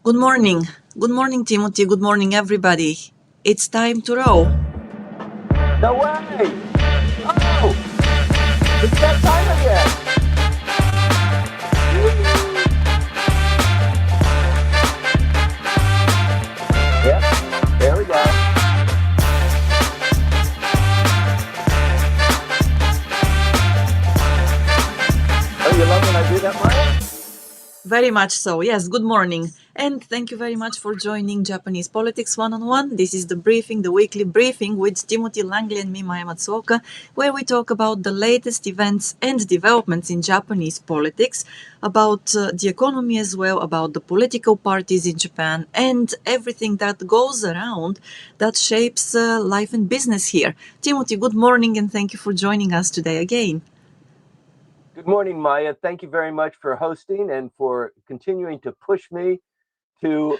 Good morning. Good morning, Timothy. Good morning, everybody. It's time to row. No way! Oh, it's that time again. Yep, there we go. Oh, you love when I do that, Maya? Very much so. Yes, good morning. And thank you very much for joining Japanese Politics One-on-One. This is the briefing, the weekly briefing with Timothy Langley and me, Maya Matsuoka, where we talk about the latest events and developments in Japanese politics, about the economy as well, about the political parties in Japan, and everything that goes around that shapes life and business here. Timothy, good morning, and thank you for joining us today again. Good morning, Maya. Thank you very much for hosting and for continuing to push me to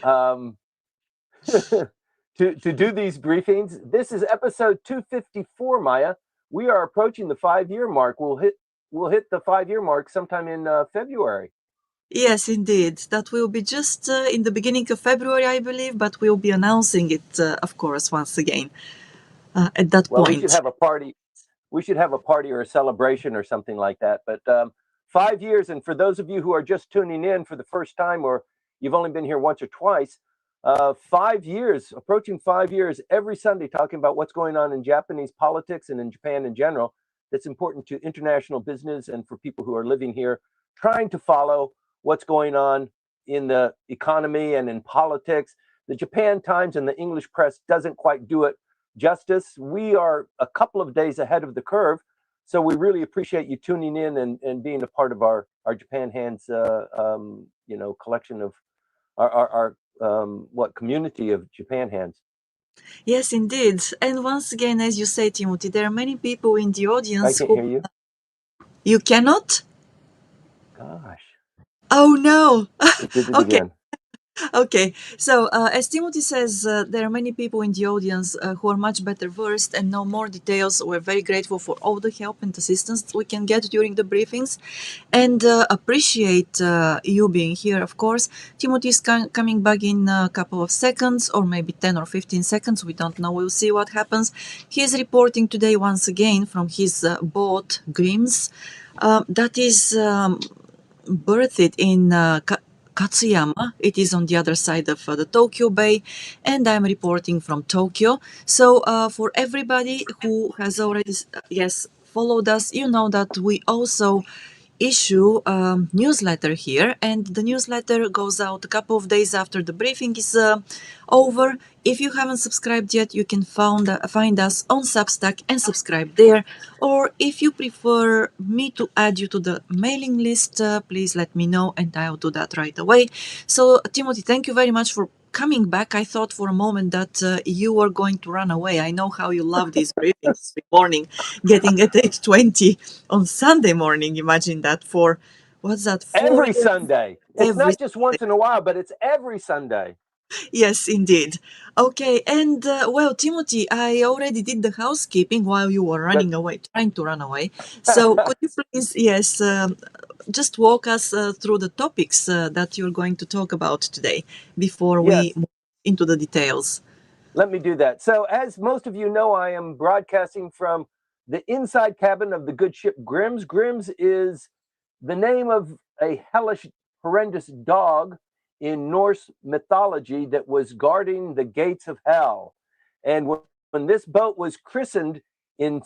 to do these briefings. This is episode 254, Maya. We are approaching the 5-year mark. We'll hit the 5-year mark sometime in February. Yes, indeed. That will be just in the beginning of February, I believe, but we'll be announcing it, of course, once again at that Well, we should point. have a party. We should have a party or a celebration or something like that. But 5 years, and for those of you who are just tuning in for the first time, or you've only been here once or twice, 5 years, approaching 5 years, every Sunday, talking about what's going on in Japanese politics and in Japan in general. That's important to international business and for people who are living here, trying to follow what's going on in the economy and in politics. The Japan Times and the English press doesn't quite do it justice. We are a couple of days ahead of the curve. So we really appreciate you tuning in and being a part of our Japan Hands, collection of our community of Japan Hands. Yes, indeed. And once again, as you say, Timothy, there are many people in the I audience can't who hear you. you cannot. Gosh, Oh no. it did it Okay. again. Okay, so as Timothy says, there are many people in the audience who are much better versed and know more details. We're very grateful for all the help and assistance we can get during the briefings and appreciate you being here, of course. Timothy is coming back in a couple of seconds, or maybe 10 or 15 seconds. We don't know. We'll see what happens. He is reporting today once again from his boat, Grimm's. That is birthed in Katsuyama. It is on the other side of the Tokyo Bay, and I'm reporting from Tokyo. So, for everybody who has already, yes, followed us, you know that we also issue a newsletter here, and the newsletter goes out a couple of days after the briefing is over. If you haven't subscribed yet, you can find us on Substack and subscribe there. Or if you prefer me to add you to the mailing list, please let me know and I'll do that right away. So, Timothy, thank you very much for coming back. I thought for a moment that you were going to run away. I know how you love these briefings every morning, getting at 8:20 on Sunday morning. Imagine that for, what's that, 4 Every years? Sunday. It's Every not just once in a while, but it's every Sunday. Yes, indeed. Okay, and well, Timothy, I already did the housekeeping while you were Good. running away, trying to run away. So could you please, yes, just walk us through the topics that you're going to talk about today before we Yes. move into the details? Let me do that. So, as most of you know, I am broadcasting from the inside cabin of the good ship Grimm's. Grimm's is the name of a hellish, horrendous dog in Norse mythology that was guarding the gates of hell. And when this boat was christened in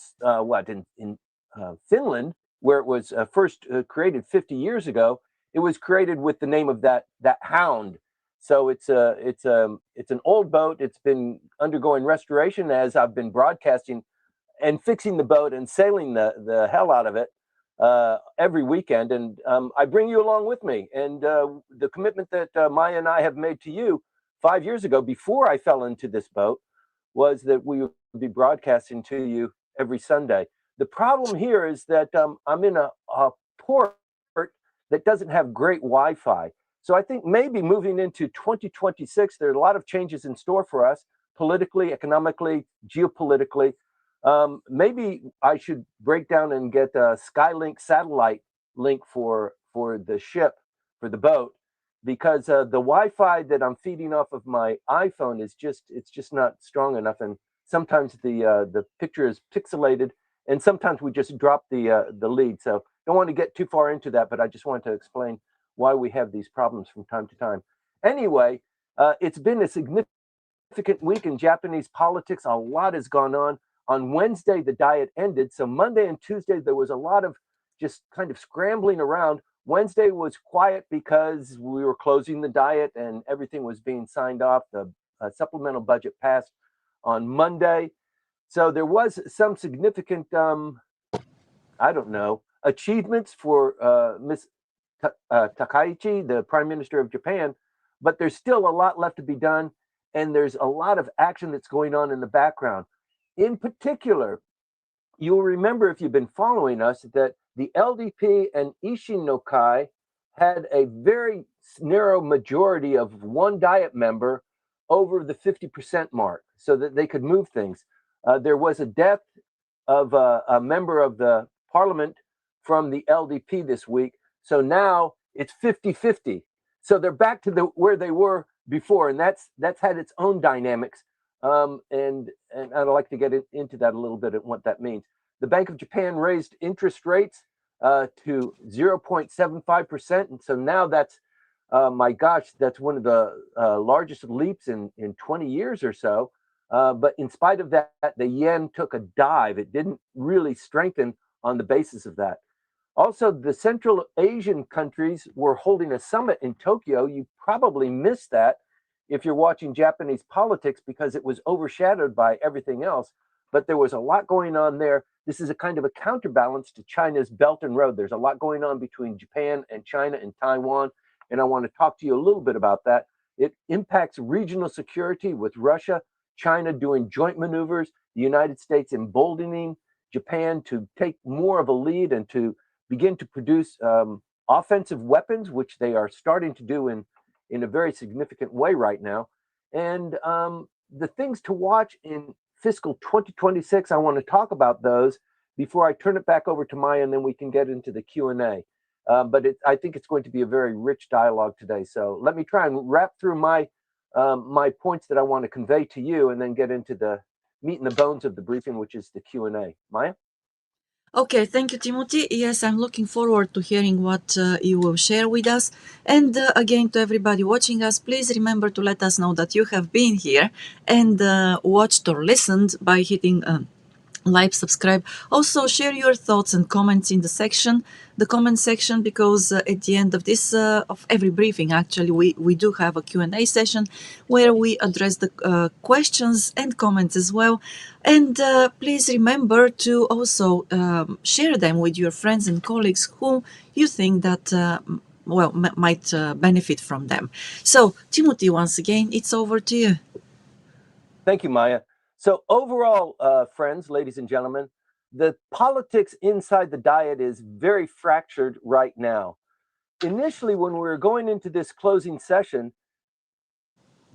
Finland, where it was first created 50 years ago, it was created with the name of that hound. So it's an old boat. It's been undergoing restoration as I've been broadcasting and fixing the boat and sailing the hell out of it every weekend. And I bring you along with me. And the commitment that Maya and I have made to you 5 years ago, before I fell into this boat, was that we would be broadcasting to you every Sunday. The problem here is that I'm in a port that doesn't have great Wi-Fi. So I think maybe moving into 2026, there are a lot of changes in store for us politically, economically, geopolitically. Maybe I should break down and get a Skylink satellite link for the ship, for the boat, because the Wi-Fi that I'm feeding off of my iPhone is it's just not strong enough, and sometimes the picture is pixelated, and sometimes we just drop the lead. So don't want to get too far into that, but I just wanted to explain why we have these problems from time to time. Anyway, it's been a significant week in Japanese politics. A lot has gone on. On Wednesday, the diet ended. So Monday and Tuesday, there was a lot of just kind of scrambling around. Wednesday was quiet because we were closing the diet and everything was being signed off. The supplemental budget passed on Monday. So there was some significant, I don't know, achievements for Ms. Takaichi, the Prime Minister of Japan, but there's still a lot left to be done, and there's a lot of action that's going on in the background. In particular, you'll remember if you've been following us that the LDP and Ishin no Kai had a very narrow majority of one diet member over the 50% mark so that they could move things. There was a death of a member of the parliament from the LDP this week. So now it's 50-50. So they're back to where they were before, and that's had its own dynamics. And I'd like to get into that a little bit and what that means. The Bank of Japan raised interest rates to 0.75%, and so now that's my gosh, that's one of the largest leaps in 20 years or so. But in spite of that, the yen took a dive. It didn't really strengthen on the basis of that. Also, the Central Asian countries were holding a summit in Tokyo. You probably missed that if you're watching Japanese politics because it was overshadowed by everything else. But there was a lot going on there. This is a kind of a counterbalance to China's Belt and Road. There's a lot going on between Japan and China and Taiwan. And I want to talk to you a little bit about that. It impacts regional security with Russia, China doing joint maneuvers, the United States emboldening Japan to take more of a lead and to begin to produce offensive weapons, which they are starting to do in a very significant way right now. And the things to watch in fiscal 2026, I want to talk about those before I turn it back over to Maya, and then we can get into the Q&A. But I think it's going to be a very rich dialogue today. So let me try and wrap through my points that I want to convey to you, and then get into the meat and the bones of the briefing, which is the Q&A. Maya? Okay, thank you, Timothy. Yes, I'm looking forward to hearing what you will share with us. And again, to everybody watching us, please remember to let us know that you have been here and watched or listened by hitting like, subscribe. Also, share your thoughts and comments in the comment section, because at the end of this, of every briefing, actually, we do have a Q&A session where we address the questions and comments as well. And please remember to also share them with your friends and colleagues who you think that might benefit from them. So, Timothy, once again, it's over to you. Thank you, Maya. So overall, friends, ladies and gentlemen, the politics inside the diet is very fractured right now. Initially, when we were going into this closing session,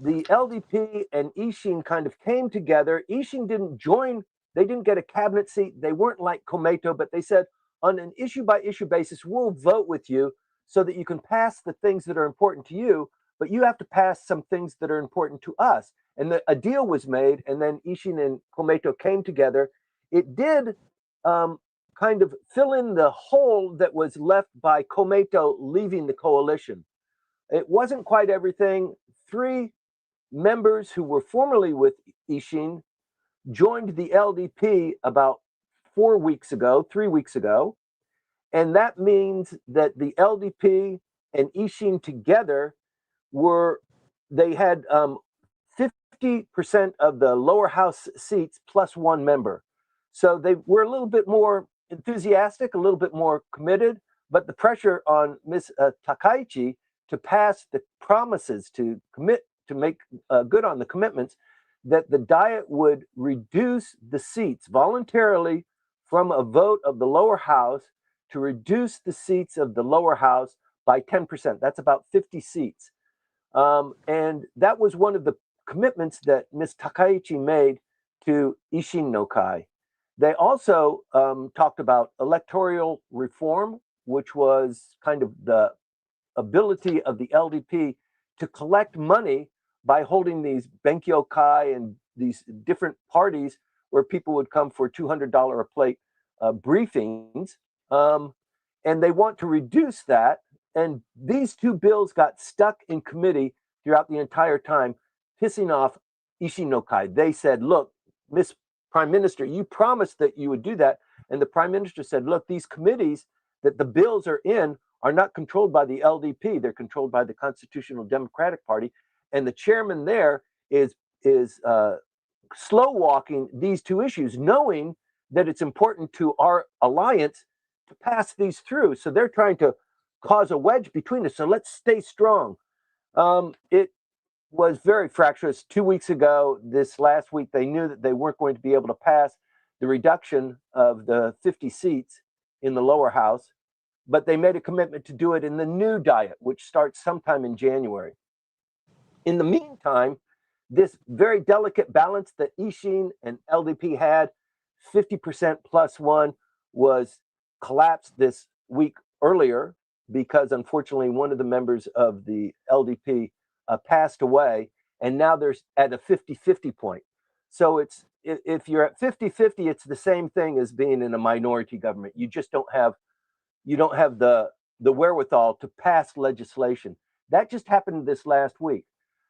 the LDP and Ishin kind of came together. Ishin didn't join, they didn't get a cabinet seat. They weren't like Komeito, but they said, on an issue by issue basis, we'll vote with you so that you can pass the things that are important to you, but you have to pass some things that are important to us. And a deal was made, and then Ishin and Komeito came together. It did kind of fill in the hole that was left by Komeito leaving the coalition. It wasn't quite everything. 3 members who were formerly with Ishin joined the LDP about 3 weeks ago. And that means that the LDP and Ishin together they had 50% of the lower house seats plus 1 member. So they were a little bit more enthusiastic, a little bit more committed, but the pressure on Ms. Takaichi to pass the promises, to commit, to make good on the commitments, that the diet would reduce the seats voluntarily from a vote of the lower house to reduce the seats of the lower house by 10%. That's about 50 seats. And that was one of the commitments that Ms. Takaichi made to Ishin no Kai. They also talked about electoral reform, which was kind of the ability of the LDP to collect money by holding these Benkyokai and these different parties where people would come for $200 a plate briefings. And they want to reduce that. And these two bills got stuck in committee throughout the entire time, pissing off Ishin. They said, look, Miss Prime Minister, you promised that you would do that. And the Prime Minister said, look, these committees that the bills are in are not controlled by the LDP. They're controlled by the Constitutional Democratic Party. And the chairman there is slow walking these two issues, knowing that it's important to our alliance to pass these through. So they're trying to cause a wedge between us. So let's stay strong. It was very fractious 2 weeks ago. This last week, they knew that they weren't going to be able to pass the reduction of the 50 seats in the lower house, but they made a commitment to do it in the new diet, which starts sometime in January. In the meantime, this very delicate balance that Ishin and LDP had, 50% plus one, was collapsed this week earlier because unfortunately one of the members of the LDP passed away, and now there's at a 50-50 point. So it's if you're at 50-50, it's the same thing as being in a minority government. You just don't have the wherewithal to pass legislation. That just happened this last week.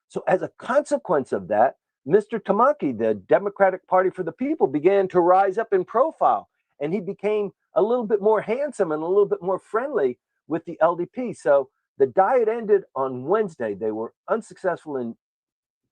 So as a consequence of that, Mr. Tamaki, the Democratic Party for the People, began to rise up in profile, and he became a little bit more handsome and a little bit more friendly with the LDP. So the diet ended on Wednesday. They were unsuccessful in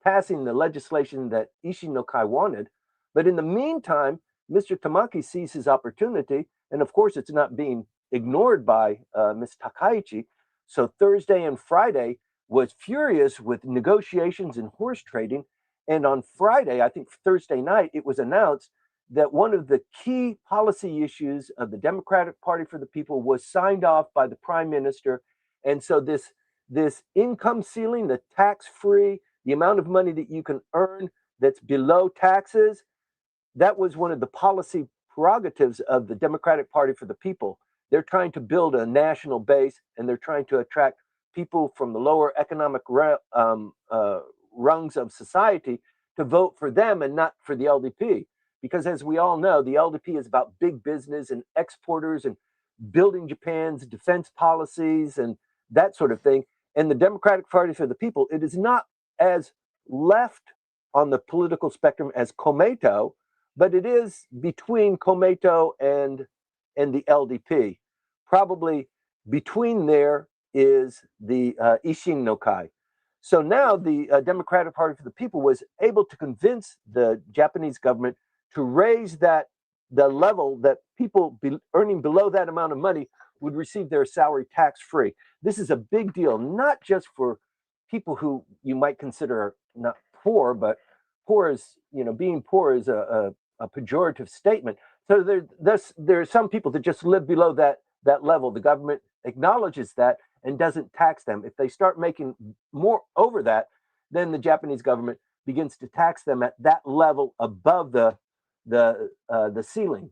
passing the legislation that Ishin wanted. But in the meantime, Mr. Tamaki sees his opportunity, and of course, it's not being ignored by Ms. Takaichi. So Thursday and Friday was furious with negotiations and horse trading. And on Friday, I think Thursday night, it was announced that one of the key policy issues of the Democratic Party for the People was signed off by the Prime Minister. And so this income ceiling, the tax-free, the amount of money that you can earn that's below taxes, that was one of the policy prerogatives of the Democratic Party for the People. They're trying to build a national base, and they're trying to attract people from the lower economic rungs of society to vote for them and not for the LDP. Because as we all know, the LDP is about big business and exporters and building Japan's defense policies and that sort of thing. And the Democratic Party for the People, it is not as left on the political spectrum as Komeito, but it is between Komeito and the LDP. Probably between there is the Ishin. So now the Democratic Party for the People was able to convince the Japanese government to raise the level that people earning below that amount of money would receive their salary tax-free. This is a big deal, not just for people who you might consider not poor, but poor is, being poor is a pejorative statement. So there are some people that just live below that level. The government acknowledges that and doesn't tax them. If they start making more over that, then the Japanese government begins to tax them at that level above the ceiling.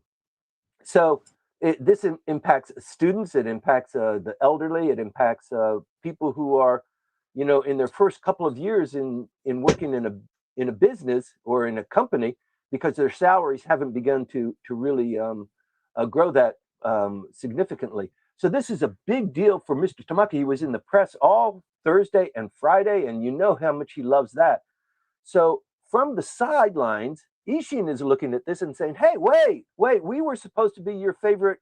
So this impacts students, it impacts the elderly, it impacts people who are, in their first couple of years in working in a business or in a company, because their salaries haven't begun to really grow that significantly. So this is a big deal for Mr. Tamaki. He was in the press all Thursday and Friday, and you know how much he loves that. So from the sidelines, Ishin is looking at this and saying, hey, wait, we were supposed to be your favorite,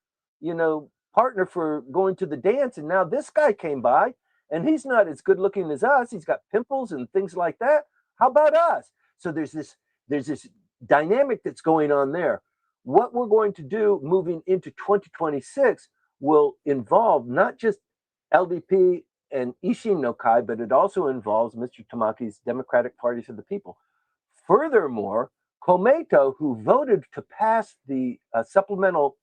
partner for going to the dance, and now this guy came by, and he's not as good looking as us. He's got pimples and things like that. How about us? So there's this dynamic that's going on there. What we're going to do moving into 2026 will involve not just LDP and Ishin, but it also involves Mr. Tamaki's Democratic Party for the People. Furthermore, Komeito, who voted to pass the supplemental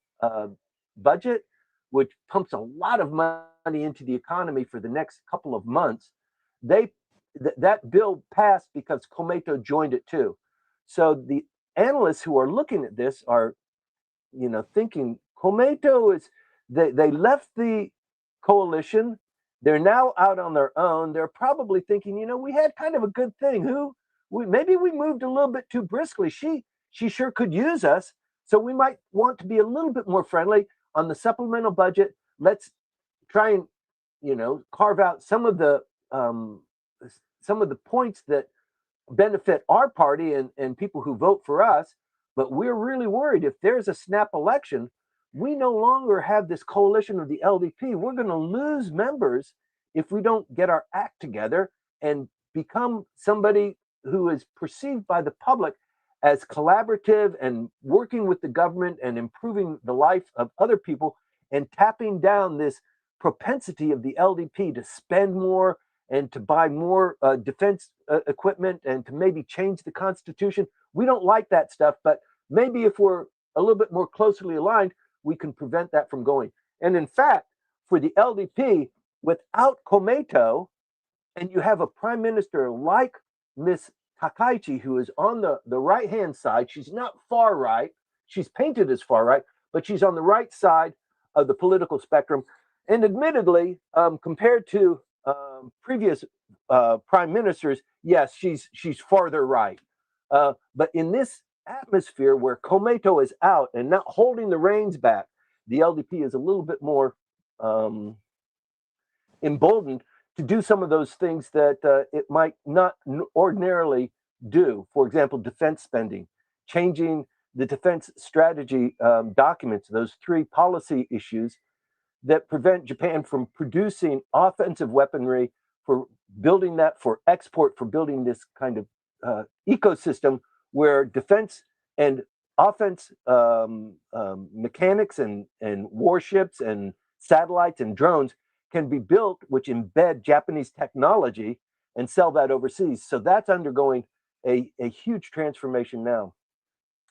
budget, which pumps a lot of money into the economy for the next couple of months, that bill passed because Komeito joined it too. So the analysts who are looking at this are, thinking Komeito is, they left the coalition They're now out on their own. They're probably thinking, we had kind of a good thing. Maybe we moved a little bit too briskly. She sure could use us. So we might want to be a little bit more friendly on the supplemental budget. Let's try and, carve out some of the points that benefit our party and people who vote for us. But we're really worried if there's a snap election, we no longer have this coalition of the LDP. We're going to lose members if we don't get our act together and become somebody who is perceived by the public as collaborative and working with the government and improving the life of other people and tapping down this propensity of the LDP to spend more and to buy more defense equipment and to maybe change the Constitution. We don't like that stuff, but maybe if we're a little bit more closely aligned, we can prevent that from going. And in fact, for the LDP, without Komeito, and you have a prime minister like Miss Takaichi, who is on the right-hand side, she's not far right, she's painted as far right, but she's on the right side of the political spectrum. And admittedly, compared to previous prime ministers, yes, she's farther right. But in this atmosphere where Komeito is out and not holding the reins back, the LDP is a little bit more emboldened to do some of those things that it might not ordinarily do. For example, defense spending, changing the defense strategy documents, those three policy issues that prevent Japan from producing offensive weaponry, for building that for export, for building this kind of ecosystem where defense and offense mechanics and warships and satellites and drones can be built, which embed Japanese technology and sell that overseas. So that's undergoing a huge transformation now.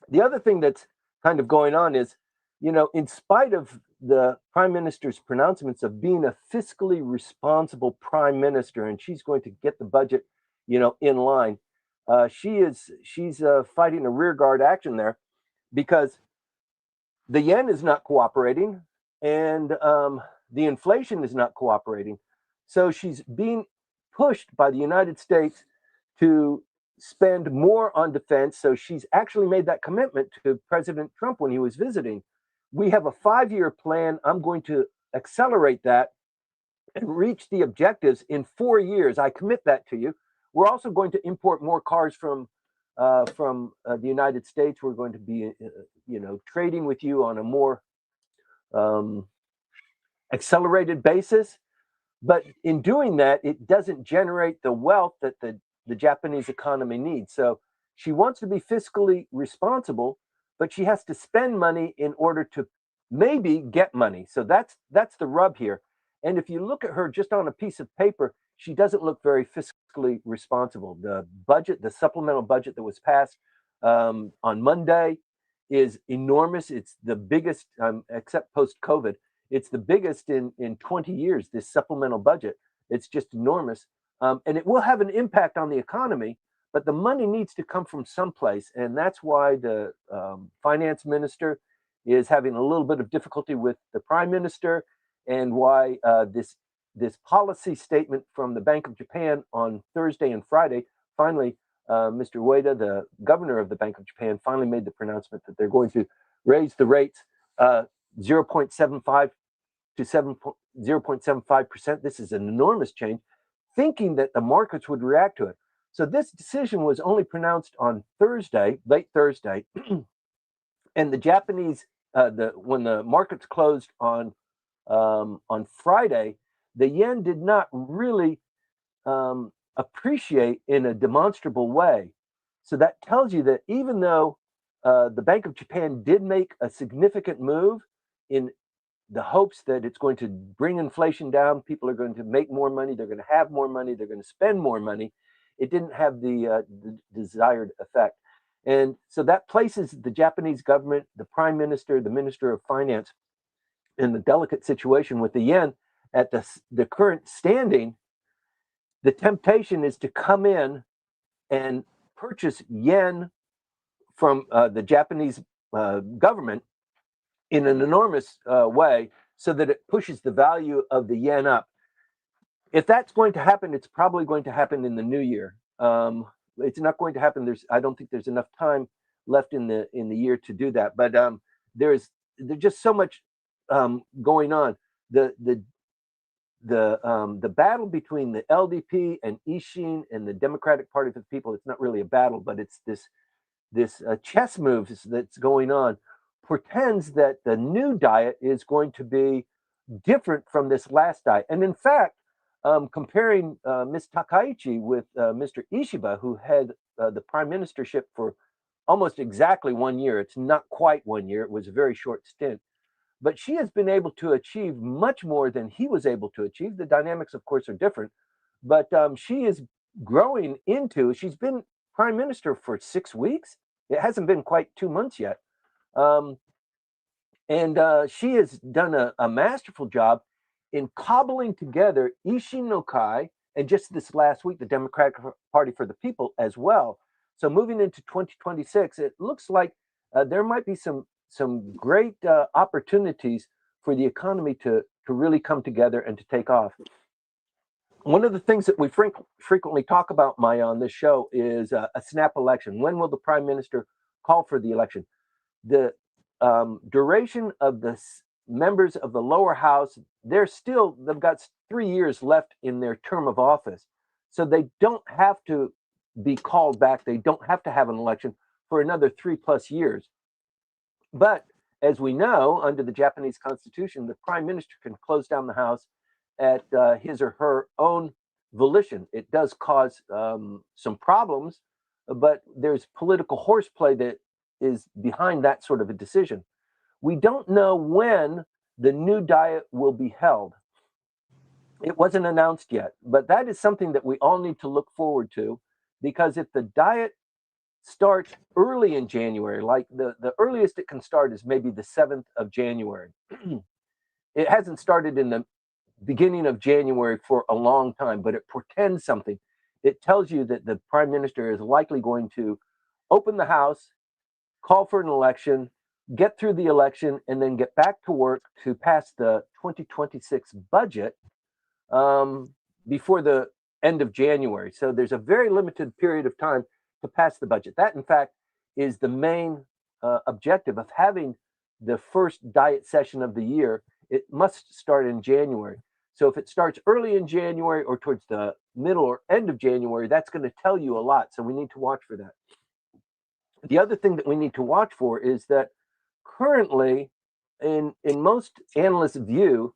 The other thing that's kind of going on is, in spite of the prime minister's pronouncements of being a fiscally responsible prime minister, and she's going to get the budget, in line, she's fighting a rearguard action there because the yen is not cooperating and the inflation is not cooperating. So she's being pushed by the United States to spend more on defense. So she's actually made that commitment to President Trump when he was visiting. We have a 5-year plan. I'm going to accelerate that and reach the objectives in 4 years. I commit that to you. We're also going to import more cars from the United States. We're going to be, trading with you on a more accelerated basis. But in doing that, it doesn't generate the wealth that the Japanese economy needs. So she wants to be fiscally responsible, but she has to spend money in order to maybe get money. So that's the rub here. And if you look at her just on a piece of paper, she doesn't look very fiscally responsible. The budget, the supplemental budget that was passed on Monday is enormous. It's the biggest, except post-COVID, it's the biggest in 20 years, this supplemental budget. It's just enormous. And it will have an impact on the economy, but the money needs to come from someplace. And that's why the finance minister is having a little bit of difficulty with the prime minister, and why this policy statement from the Bank of Japan on Thursday and Friday, finally, Mr. Ueda, the governor of the Bank of Japan, finally made the pronouncement that they're going to raise the rates 0.75 to 0.75%. This is an enormous change, thinking that the markets would react to it. So this decision was only pronounced on Thursday, late Thursday, and the Japanese, when the markets closed on Friday, the yen did not really appreciate in a demonstrable way. So that tells you that even though the Bank of Japan did make a significant move in the hopes that it's going to bring inflation down, people are going to make more money, they're going to have more money, they're going to spend more money, it didn't have the desired effect. And so that places the Japanese government, the prime minister, the minister of finance, in the delicate situation with the yen at the current standing. The temptation is to come in and purchase yen from the Japanese government in an enormous way, so that it pushes the value of the yen up. If that's going to happen, it's probably going to happen in the new year. It's not going to happen. I don't think there's enough time left in the year to do that. But there's just so much going on. The the the battle between the LDP and Ishin and the Democratic Party for the People. It's not really a battle, but it's this chess moves that's going on. Pretends that the new diet is going to be different from this last diet, and in fact, comparing Ms. Takaichi with Mr. Ishiba, who had the prime ministership for almost exactly 1 year. It's not quite 1 year. It was a very short stint. But she has been able to achieve much more than he was able to achieve. The dynamics, of course, are different. But she is growing she's been prime minister for 6 weeks. It hasn't been quite 2 months yet. Um, and she has done a masterful job in cobbling together Ishin no Kai and just this last week, the Democratic Party for the People as well. So moving into 2026, it looks like there might be some great opportunities for the economy to really come together and to take off. One of the things that we frequently talk about, Maya, on this show is a snap election. When will the prime minister call for the election? The duration of the members of the lower house, they've got 3 years left in their term of office. So they don't have to be called back. They don't have to have an election for another 3+ years. But as we know, under the Japanese constitution, the prime minister can close down the house at his or her own volition. It does cause some problems, but there's political horseplay that is behind that sort of a decision. We don't know when the new diet will be held. It wasn't announced yet, but that is something that we all need to look forward to, because if the diet starts early in January, like the earliest it can start is maybe the 7th of January. It hasn't started in the beginning of January for a long time, but it portends something. It tells you that the prime minister is likely going to open the house, call for an election, get through the election, and then get back to work to pass the 2026 budget before the end of January. So there's a very limited period of time to pass the budget. That, in fact, is the main objective of having the first diet session of the year. It must start in January. So if it starts early in January or towards the middle or end of January, that's going to tell you a lot. So we need to watch for that. The other thing that we need to watch for is that currently, in most analysts' view,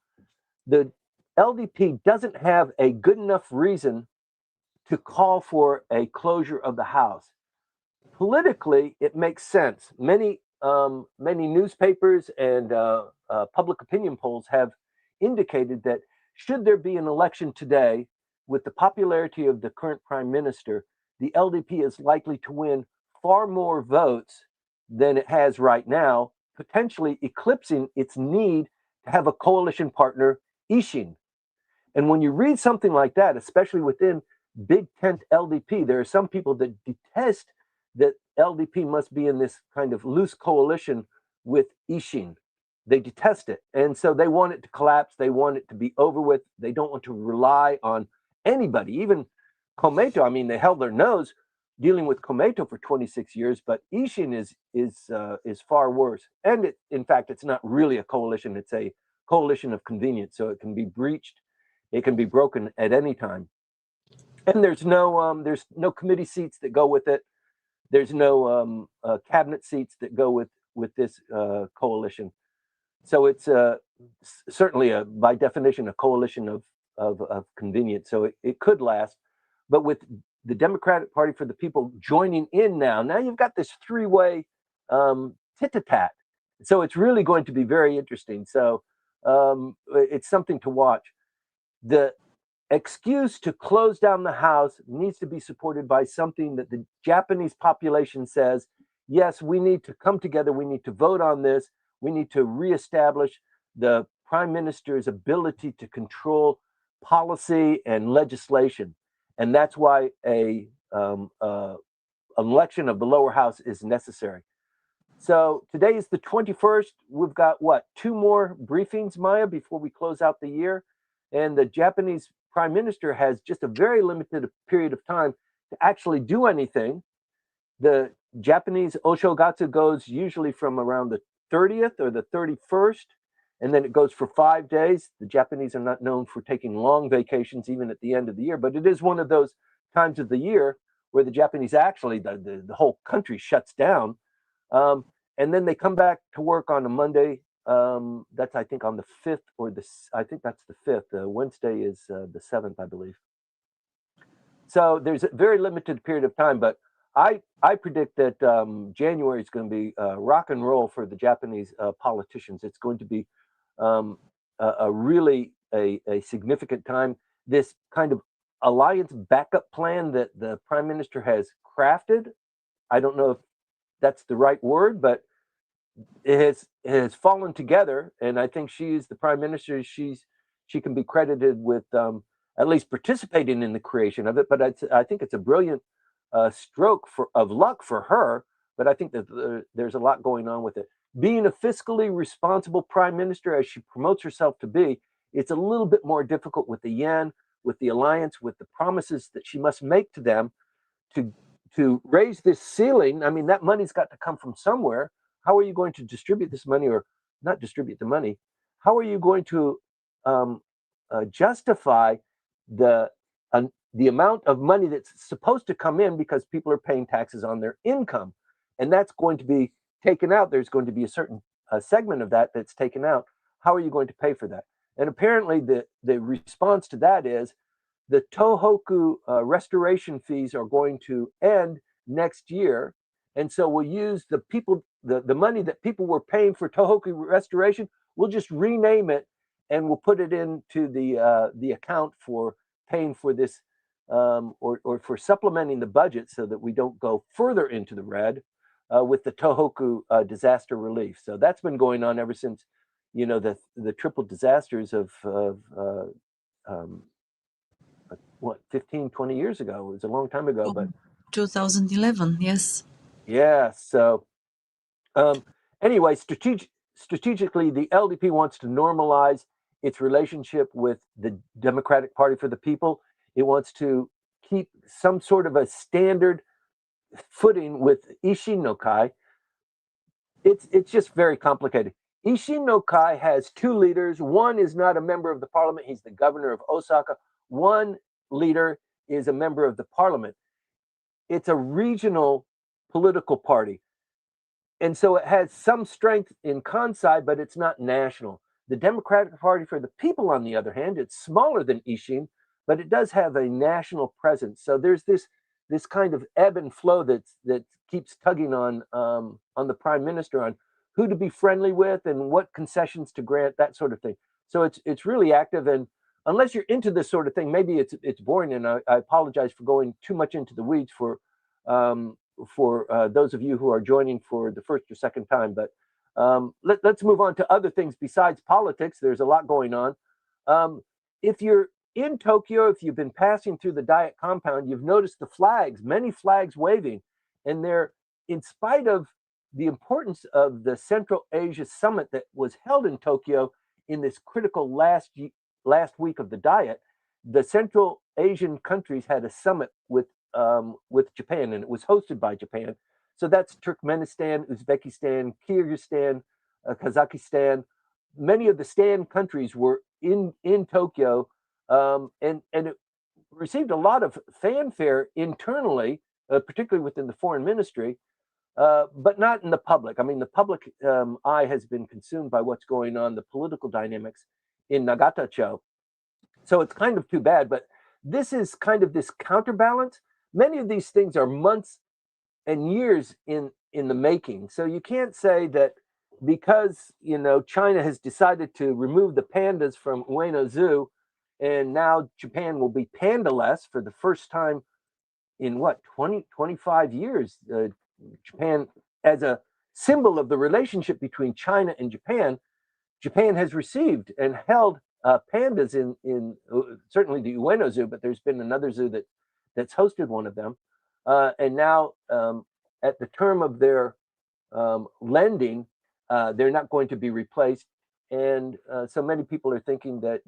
the LDP doesn't have a good enough reason to call for a closure of the House. Politically, it makes sense. Many newspapers and public opinion polls have indicated that should there be an election today, with the popularity of the current prime minister, the LDP is likely to win far more votes than it has right now, potentially eclipsing its need to have a coalition partner, Ishin. And when you read something like that, especially within big tent LDP, there are some people that detest that LDP must be in this kind of loose coalition with Ishin. They detest it. And so they want it to collapse. They want it to be over with. They don't want to rely on anybody, even Komeito. I mean, they held their nose dealing with Komeito for 26 years, but Ishin is far worse. And in fact, it's not really a coalition. It's a coalition of convenience. So it can be breached. It can be broken at any time. And there's no committee seats that go with it. There's no cabinet seats that go with this coalition. So it's certainly by definition, a coalition of convenience. So it could last. But with the Democratic Party for the People joining in now you've got this three-way tit-a-tat. So it's really going to be very interesting. So it's something to watch. The excuse to close down the house needs to be supported by something that the Japanese population says, yes, we need to come together. We need to vote on this. We need to reestablish the prime minister's ability to control policy and legislation. And that's why an election of the lower house is necessary. So today is the 21st. We've got, 2 more briefings, Maya, before we close out the year. And the Japanese prime minister has just a very limited period of time to actually do anything. The Japanese Oshogatsu goes usually from around the 30th or the 31st, and then it goes for 5 days. The Japanese are not known for taking long vacations even at the end of the year, but it is one of those times of the year where the Japanese actually, the whole country shuts down. And then they come back to work on a Monday. That's, I think, on the 5th I think that's the 5th. Wednesday is the 7th, I believe. So there's a very limited period of time, but I predict that January is going to be rock and roll for the Japanese politicians. It's going to be a really a significant time. This kind of alliance backup plan that the prime minister has crafted, I don't know if that's the right word, but it has fallen together, and I think she's the prime minister. She can be credited with at least participating in the creation of it. But I think it's a brilliant stroke of luck for her. But I think that there's a lot going on with it. Being a fiscally responsible prime minister, as she promotes herself to be, it's a little bit more difficult with the yen, with the alliance, with the promises that she must make to them to raise this ceiling. I mean, that money's got to come from somewhere. How are you going to distribute this money, or not distribute the money? How are you going to justify the amount of money that's supposed to come in because people are paying taxes on their income, and that's going to be taken out? There's going to be a certain segment of that that's taken out. How are you going to pay for that? And apparently, the response to that is the Tohoku restoration fees are going to end next year, and so we'll use the money that people were paying for Tohoku restoration. We'll just rename it, and we'll put it into the account for paying for this, or for supplementing the budget so that we don't go further into the red with the Tohoku disaster relief. So that's been going on ever since, the triple disasters of 15, 20 years ago. It was a long time ago, but 2011, yes. Yeah. So anyway, strategically, the LDP wants to normalize its relationship with the Democratic Party for the People. It wants to keep some sort of a standard footing with Ishin no Kai. It's just very complicated. Ishin no Kai has two leaders. One is not a member of the parliament. He's the governor of Osaka. One leader is a member of the parliament. It's a regional political party. And so it has some strength in Kansai, but it's not national. The Democratic Party for the People, on the other hand, it's smaller than Ishin, but it does have a national presence. So there's this kind of ebb and flow that keeps tugging on the prime minister on who to be friendly with and what concessions to grant, that sort of thing. So it's really active, and unless you're into this sort of thing, maybe it's boring. And I apologize for going too much into the weeds for those of you who are joining for the first or second time. But let's move on to other things besides politics. There's a lot going on. If you're in Tokyo, if you've been passing through the Diet compound, you've noticed the flags, many flags waving, and they're, in spite of the importance of the Central Asia Summit that was held in Tokyo in this critical last week of the Diet, the Central Asian countries had a summit with Japan, and it was hosted by Japan. So that's Turkmenistan, Uzbekistan, Kyrgyzstan, Kazakhstan. Many of the Stan countries were in Tokyo, and it received a lot of fanfare internally, particularly within the foreign ministry, but not in the public. I mean, the public eye has been consumed by what's going on, the political dynamics in Nagatacho. So it's kind of too bad, but this is kind of this counterbalance. Many of these things are months and years in the making. So you can't say that because, China has decided to remove the pandas from Ueno Zoo, and now Japan will be panda-less for the first time in 25 years. Japan, as a symbol of the relationship between China and Japan has received and held pandas in certainly the Ueno Zoo, but there's been another zoo that's hosted one of them. And now, at the term of their lending, they're not going to be replaced. And so many people are thinking that,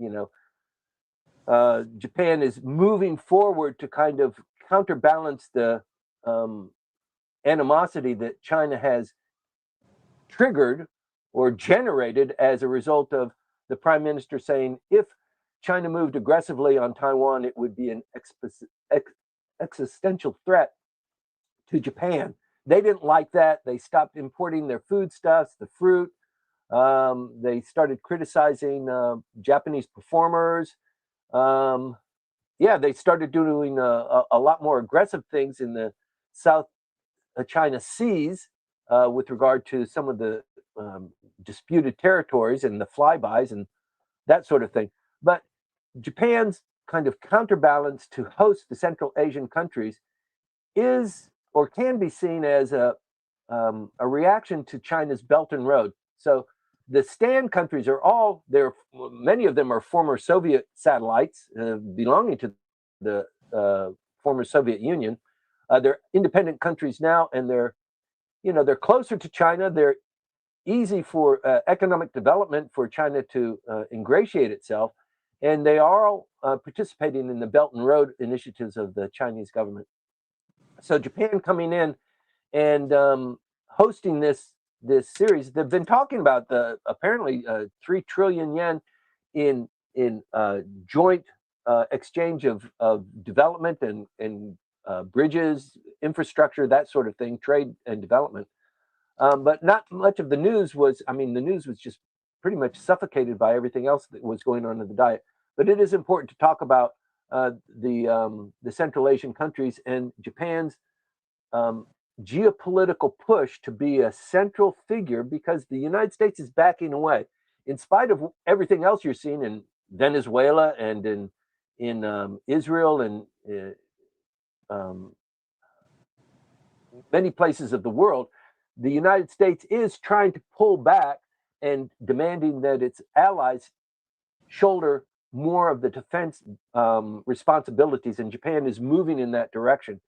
Japan is moving forward to kind of counterbalance the animosity that China has triggered or generated as a result of the prime minister saying if China moved aggressively on Taiwan, it would be an existential threat to Japan. They didn't like that. They stopped importing their foodstuffs, the fruit. They started criticizing Japanese performers. Yeah, they started doing a lot more aggressive things in the South China Seas with regard to some of the disputed territories and the flybys and that sort of thing. But Japan's kind of counterbalance to host the Central Asian countries is or can be seen as a reaction to China's Belt and Road. So the stand countries are all there. Many of them are former Soviet satellites belonging to the former Soviet Union. They're independent countries now, and they're closer to China. They're easy for economic development for China to ingratiate itself, and they are all participating in the Belt and Road initiatives of the Chinese government. So Japan coming in and hosting this series, they've been talking about the apparently 3 trillion yen in joint exchange of development and bridges, infrastructure, that sort of thing, trade and development. But not much of the news was, the news was just pretty much suffocated by everything else that was going on in the diet. But it is important to talk about the Central Asian countries and Japan's geopolitical push to be a central figure because the United States is backing away. In spite of everything else you're seeing in Venezuela and in Israel and many places of the world, the United States is trying to pull back and demanding that its allies shoulder more of the defense responsibilities, and Japan is moving in that direction.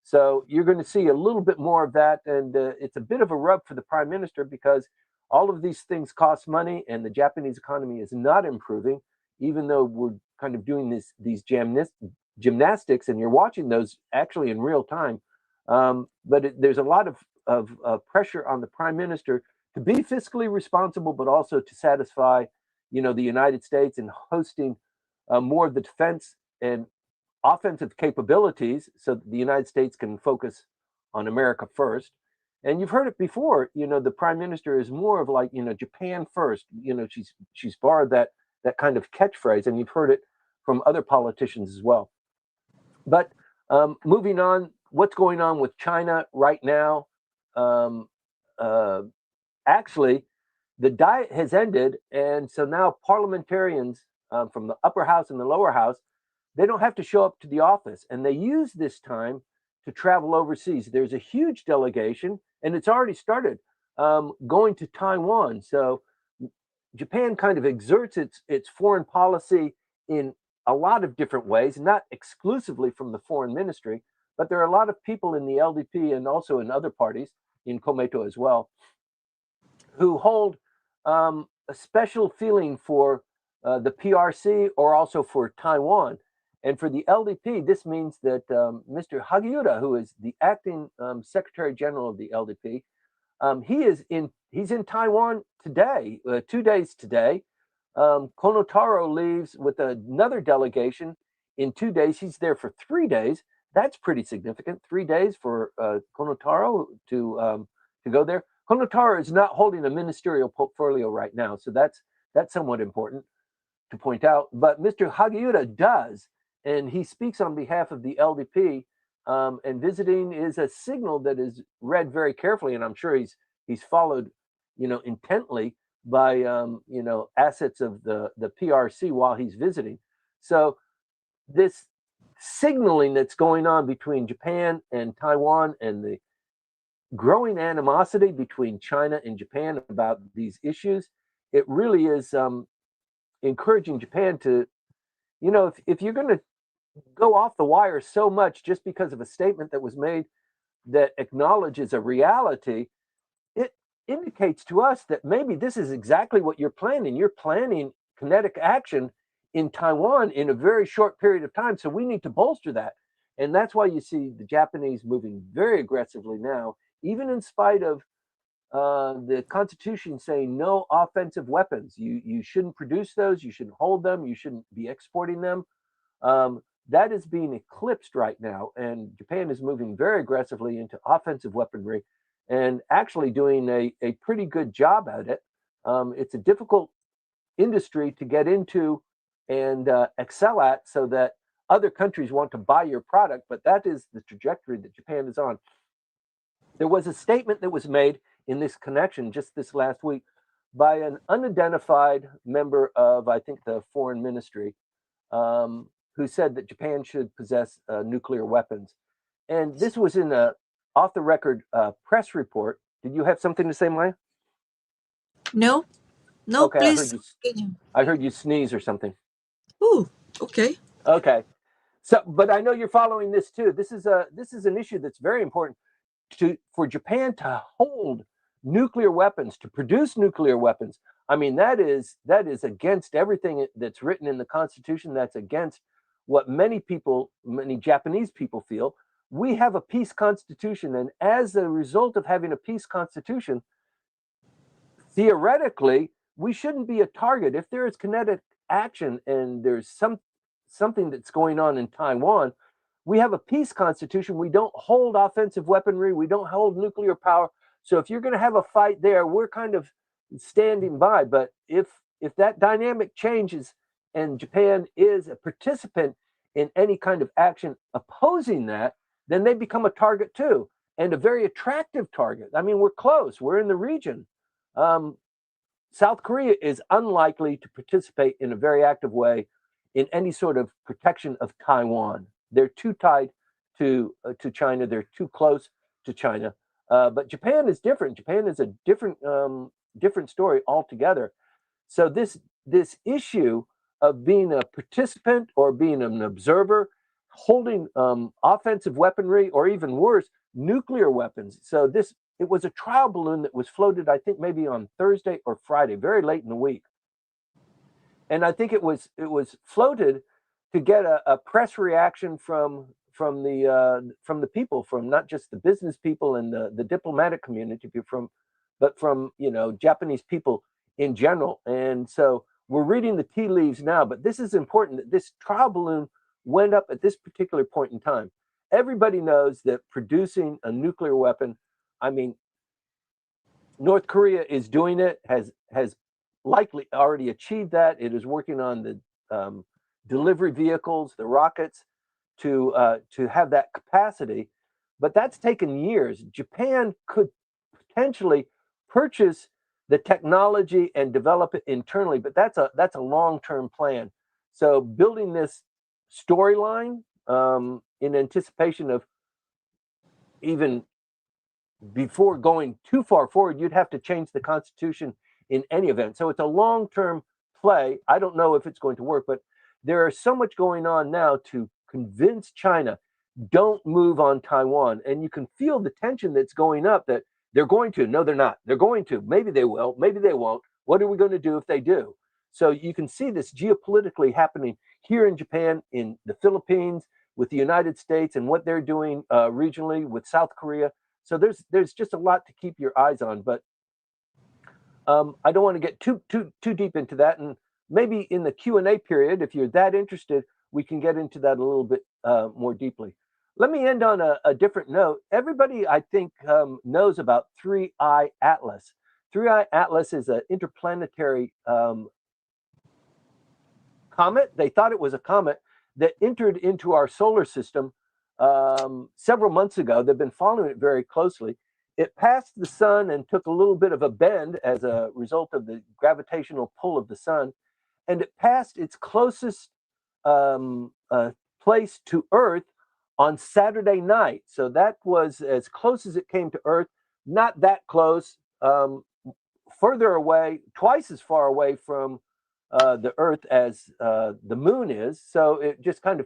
So you're going to see a little bit more of that, and it's a bit of a rub for the prime minister because all of these things cost money, and the Japanese economy is not improving, even though we're kind of doing these gymnastics, and you're watching those actually in real time. But there's a lot of pressure on the prime minister to be fiscally responsible, but also to satisfy, the United States in hosting more of the defense and offensive capabilities so that the United States can focus on America first. And you've heard it before, the prime minister is more of like, Japan first. She's borrowed that kind of catchphrase, and you've heard it from other politicians as well. But moving on, what's going on with China right now? Actually, the diet has ended, and so now parliamentarians from the upper house and the lower house, they don't have to show up to the office, and they use this time to travel overseas. There's a huge delegation, and it's already started going to Taiwan. So Japan kind of exerts its foreign policy in a lot of different ways, not exclusively from the foreign ministry, but there are a lot of people in the LDP and also in other parties, in Komeito as well, who hold a special feeling for the PRC or also for Taiwan. And for the LDP, this means that Mr. Hagiura, who is the acting Secretary General of the LDP, he's in Taiwan today, 2 days today. Kono Taro leaves with another delegation in 2 days. He's there for 3 days. That's pretty significant. 3 days for Kono Taro to go there. Kono Taro is not holding a ministerial portfolio right now, so that's somewhat important to point out. But Mr. Hagiura does, and he speaks on behalf of the LDP. And visiting is a signal that is read very carefully, and I'm sure he's followed, intently by assets of the PRC while he's visiting. So this signaling that's going on between Japan and Taiwan and the growing animosity between China and Japan about these issues, it really is encouraging Japan to, if you're going to go off the wire so much just because of a statement that was made that acknowledges a reality, it indicates to us that maybe this is exactly what you're planning. You're planning kinetic action in Taiwan in a very short period of time. So we need to bolster that. And that's why you see the Japanese moving very aggressively now, even in spite of the Constitution saying no offensive weapons. You shouldn't produce those. You shouldn't hold them. You shouldn't be exporting them. That is being eclipsed right now, and Japan is moving very aggressively into offensive weaponry, and actually doing a pretty good job at it. It's a difficult industry to get into and excel at, so that other countries want to buy your product. But that is the trajectory that Japan is on. There was a statement that was made in this connection just this last week by an unidentified member of, I think, the foreign ministry, who said that Japan should possess nuclear weapons. And this was in a off the record press report. Did you have something to say, Maya? No, no, Okay, please continue. I heard you sneeze or something. Oh, okay. Okay. So, but I know you're following this too. This is an issue that's very important for Japan to hold nuclear weapons, to produce nuclear weapons. I mean, that is against everything that's written in the Constitution. That's against what many Japanese people feel. We have a peace constitution, and as a result of having a peace constitution, theoretically, we shouldn't be a target. If there is kinetic action and there's something that's going on in Taiwan, we have a peace constitution. We don't hold offensive weaponry. We don't hold nuclear power. So if you're going to have a fight there, we're kind of standing by. But if that dynamic changes and Japan is a participant in any kind of action opposing that, then they become a target too, and a very attractive target. I mean, we're close. We're in the region. South Korea is unlikely to participate in a very active way in any sort of protection of Taiwan. They're too tied to China. They're too close to China. But Japan is different. Japan is a different story altogether. So this issue of being a participant or being an observer, holding offensive weaponry, or even worse, nuclear weapons. So it was a trial balloon that was floated, I think, maybe on Thursday or Friday, very late in the week. And I think it was floated to get a press reaction from the people, from not just the business people and the diplomatic community, but from Japanese people in general. And so we're reading the tea leaves now, but this is important that this trial balloon went up at this particular point in time. Everybody knows that producing a nuclear weapon, I mean, North Korea is doing it, has likely already achieved that. It is working on the delivery vehicles, the rockets, to have that capacity. But that's taken years. Japan could potentially purchase the technology and develop it internally, but that's a long-term plan. So building this storyline in anticipation of, even before going too far forward, you'd have to change the Constitution in any event. So it's a long-term play. I don't know if it's going to work, but there is so much going on now to convince China, don't move on Taiwan. And you can feel the tension that's going up, that they're going to. No, they're not. They're going to. Maybe they will. Maybe they won't. What are we going to do if they do? So you can see this geopolitically happening here in Japan, in the Philippines, with the United States, and what they're doing regionally with South Korea. So there's just a lot to keep your eyes on. But I don't want to get too deep into that. And maybe in the Q&A period, if you're that interested, we can get into that a little bit more deeply. Let me end on a different note. Everybody, I think, knows about 3I Atlas. 3I Atlas is an interplanetary comet. They thought it was a comet that entered into our solar system several months ago. They've been following it very closely. It passed the sun and took a little bit of a bend as a result of the gravitational pull of the sun, and it passed its closest place to Earth on Saturday night. So that was as close as it came to Earth. Not that close, further away, twice as far away from the Earth as the moon is. So it just kind of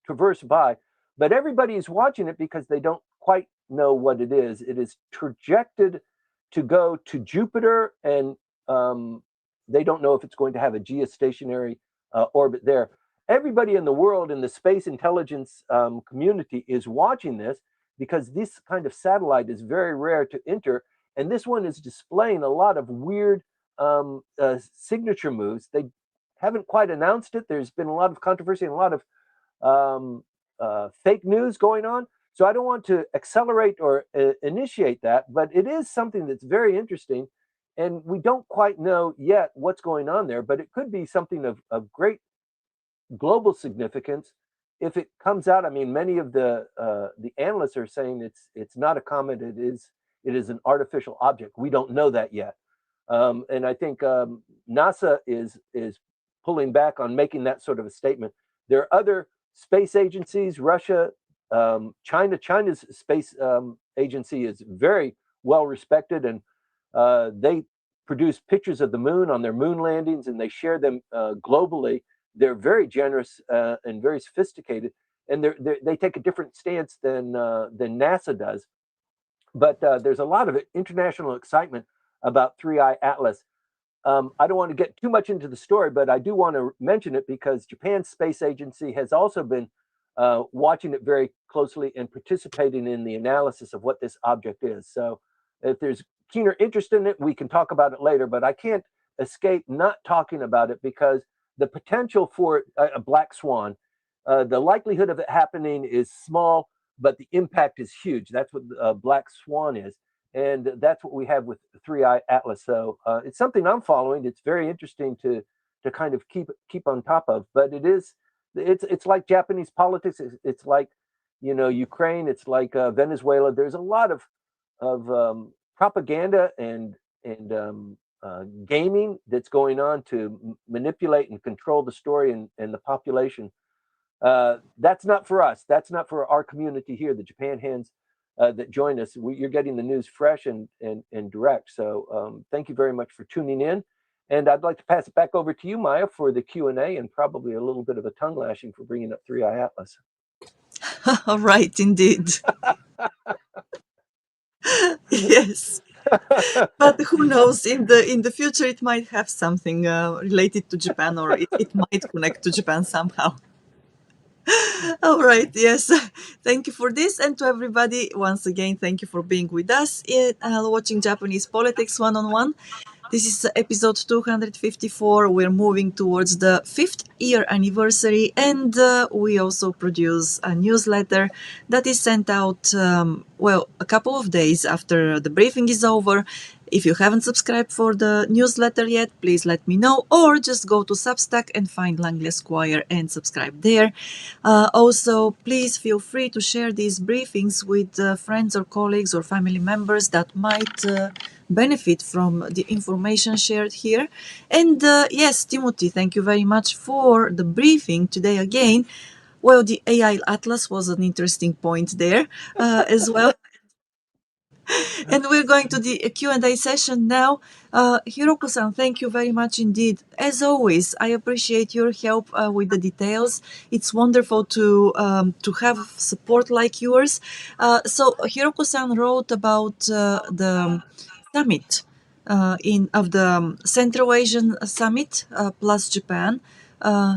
traversed by. But everybody is watching it because they don't quite know what it is. It is trajected to go to Jupiter, and they don't know if it's going to have a geostationary orbit there. Everybody in the world in the space intelligence community is watching this because this kind of satellite is very rare to enter. And this one is displaying a lot of weird signature moves. They haven't quite announced it. There's been a lot of controversy and a lot of fake news going on. So I don't want to accelerate or initiate that, but it is something that's very interesting. And we don't quite know yet what's going on there, but it could be something of great global significance if it comes out. I mean, many of the analysts are saying it's not a comet. It is an artificial object. We don't know that yet, and I think NASA is pulling back on making that sort of a statement. There are other space agencies, Russia, China. China's space agency is very well respected, and they produce pictures of the moon on their moon landings, and they share them globally. They're very generous and very sophisticated, and they take a different stance than NASA does. But there's a lot of international excitement about 3i Atlas. I don't want to get too much into the story, but I do want to mention it because Japan's space agency has also been watching it very closely and participating in the analysis of what this object is. So if there's keener interest in it, we can talk about it later, but I can't escape not talking about it because the potential for a black swan, the likelihood of it happening is small, but the impact is huge. That's what a black swan is. And that's what we have with 3i Atlas. So it's something I'm following. It's very interesting to kind of keep on top of. But it's like Japanese politics. It's like, Ukraine. It's like Venezuela. There's a lot of propaganda and gaming that's going on to manipulate and control the story and the population. That's not for us. That's not for our community here, the Japan Hands that join us. You're getting the news fresh and direct. So thank you very much for tuning in. And I'd like to pass it back over to you, Maya, for the Q&A and probably a little bit of a tongue lashing for bringing up 3i Atlas. All right, indeed. Yes. But who knows? In the future, it might have something related to Japan, or it might connect to Japan somehow. All right. Yes. Thank you for this, and to everybody once again, thank you for being with us in watching Japanese Politics One-on-One. This is episode 254. We're moving towards the 5th year anniversary, and we also produce a newsletter that is sent out, a couple of days after the briefing is over. If you haven't subscribed for the newsletter yet, please let me know, or just go to Substack and find Langley Squire and subscribe there. Also, please feel free to share these briefings with friends or colleagues or family members that might benefit from the information shared here. And yes, Timothy, thank you very much for the briefing today again. Well, the AI Atlas was an interesting point there as well. And we're going to the Q&A session now. Hiroko-san, thank you very much indeed. As always, I appreciate your help with the details. It's wonderful to have support like yours. So Hiroko-san wrote about the summit of the Central Asian Summit plus Japan.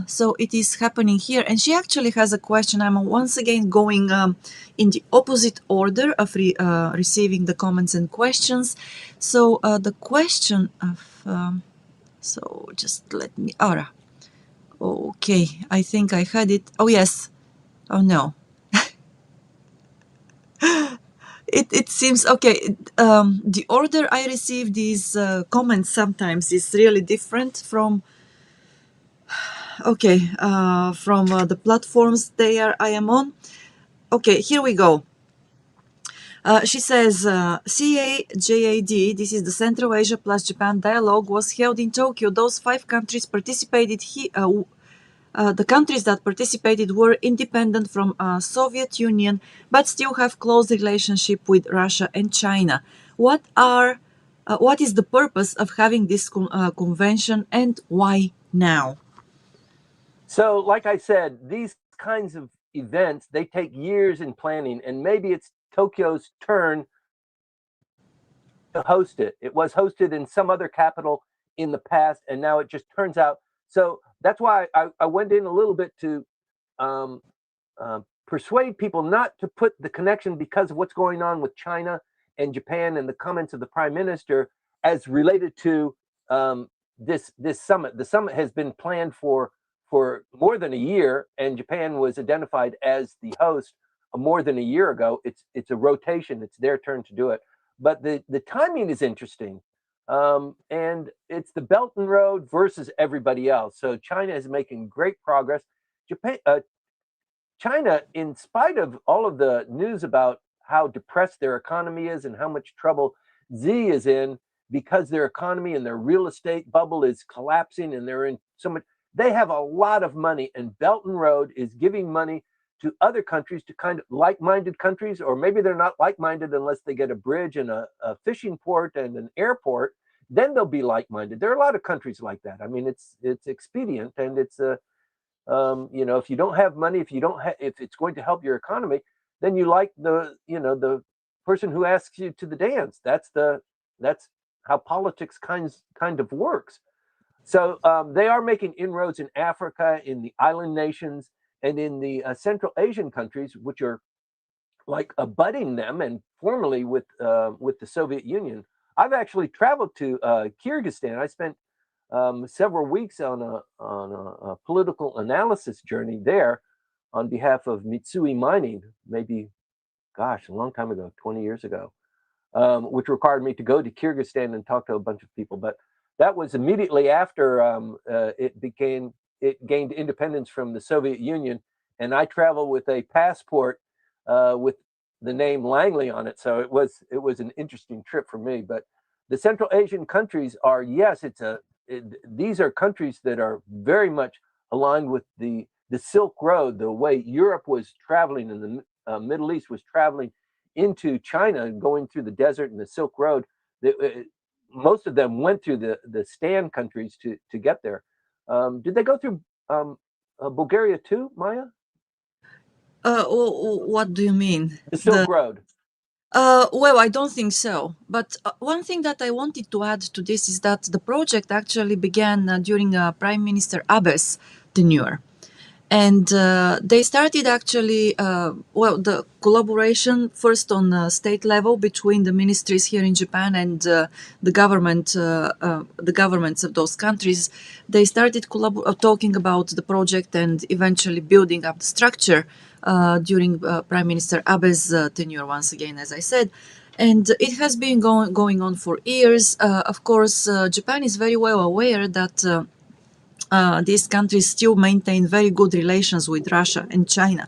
So it is happening here, and she actually has a question. I'm once again going in the opposite order of receiving the comments and questions. So the question of so just let me. Okay, I think I had it. Oh yes. Oh no. It seems okay. The order I receive these comments sometimes is really different from the platforms I am on. Okay, here we go. She says, CAJAD, this is the Central Asia plus Japan dialogue, was held in Tokyo. Those 5 countries participated. The countries that participated were independent from Soviet Union, but still have close relationship with Russia and China. What is the purpose of having this convention, and why now? So, like I said, these kinds of events, they take years in planning, and maybe it's Tokyo's turn to host it. It was hosted in some other capital in the past, and now it just turns out. So that's why I went in a little bit to um, persuade people not to put the connection because of what's going on with China and Japan and the comments of the prime minister as related to this summit. The summit has been planned for more than a year, and Japan was identified as the host more than a year ago. It's a rotation. It's their turn to do it. But the timing is interesting. And it's the Belt and Road versus everybody else. So China is making great progress. China, in spite of all of the news about how depressed their economy is and how much trouble Xi is in because their economy and their real estate bubble is collapsing and they're in so much, they have a lot of money, and Belt and Road is giving money to other countries, to kind of like-minded countries, or maybe they're not like-minded unless they get a bridge and a fishing port and an airport. Then they'll be like-minded. There are a lot of countries like that. I mean, it's expedient, and it's a if you don't have money, if it's going to help your economy, then you like the person who asks you to the dance. That's how politics kind of works. So they are making inroads in Africa, in the island nations, and in the Central Asian countries, which are like abutting them and formerly with the Soviet Union. I've actually traveled to Kyrgyzstan. I spent several weeks on a political analysis journey there on behalf of Mitsui Mining, maybe, gosh, a long time ago, 20 years ago, which required me to go to Kyrgyzstan and talk to a bunch of people. But that was immediately after it gained independence from the Soviet Union, and I traveled with a passport with the name Langley on it. So it was an interesting trip for me. But the Central Asian countries are, yes, these are countries that are very much aligned with the Silk Road, the way Europe was traveling and the Middle East was traveling into China and going through the desert and the Silk Road. Most of them went through the Stan countries to get there. Did they go through Bulgaria too, Maya? What do you mean? The Silk Road. Well, I don't think so. But one thing that I wanted to add to this is that the project actually began during Prime Minister Abe's tenure. And they started actually, the collaboration first on state level between the ministries here in Japan and the governments of those countries. They started talking about the project and eventually building up the structure during Prime Minister Abe's tenure, once again, as I said. And it has been going on for years. Of course, Japan is very well aware that these countries still maintain very good relations with Russia and China.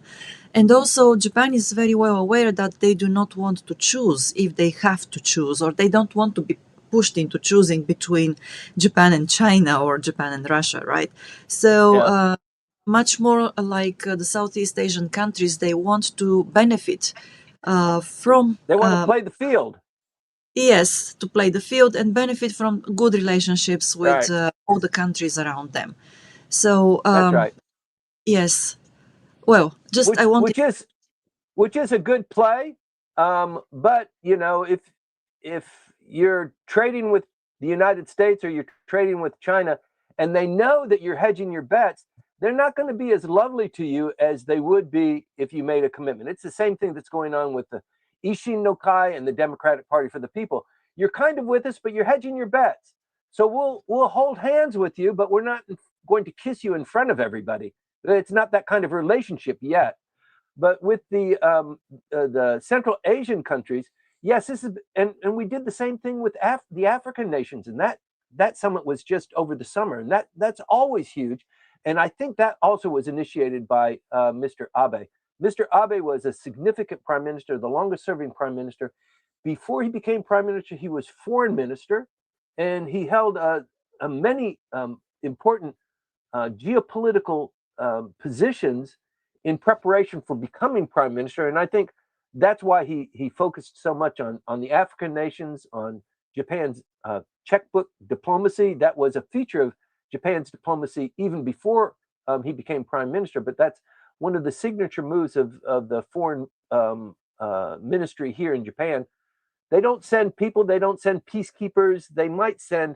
And also, Japan is very well aware that they do not want to choose if they have to choose, or they don't want to be pushed into choosing between Japan and China or Japan and Russia, right? So, Yeah. much more like the Southeast Asian countries, they want to benefit from. They want to play the field. Yes, to play the field and benefit from good relationships with Right. all the countries around them. So, That's right. yes. Well, just Which I wanted. which is which is a good play. But if you're trading with the United States or you're trading with China, and they know that you're hedging your bets, they're not going to be as lovely to you as they would be if you made a commitment. It's the same thing that's going on with the Ishin no Kai and the Democratic Party for the People. You're kind of with us, but you're hedging your bets. So we'll hold hands with you, but we're not going to kiss you in front of everybody. It's not that kind of relationship yet. But with the Central Asian countries, yes, this is, and we did the same thing with the African nations, and that summit was just over the summer, and that's always huge. And I think that also was initiated by Mr. Abe. Mr. Abe was a significant prime minister, the longest-serving prime minister. Before he became prime minister, he was foreign minister, and he held many important geopolitical positions in preparation for becoming prime minister. And I think that's why he focused so much on the African nations, on Japan's checkbook diplomacy. That was a feature of Japan's diplomacy even before he became prime minister. But that's one of the signature moves of the foreign ministry here in Japan. They don't send people, they don't send peacekeepers. They might send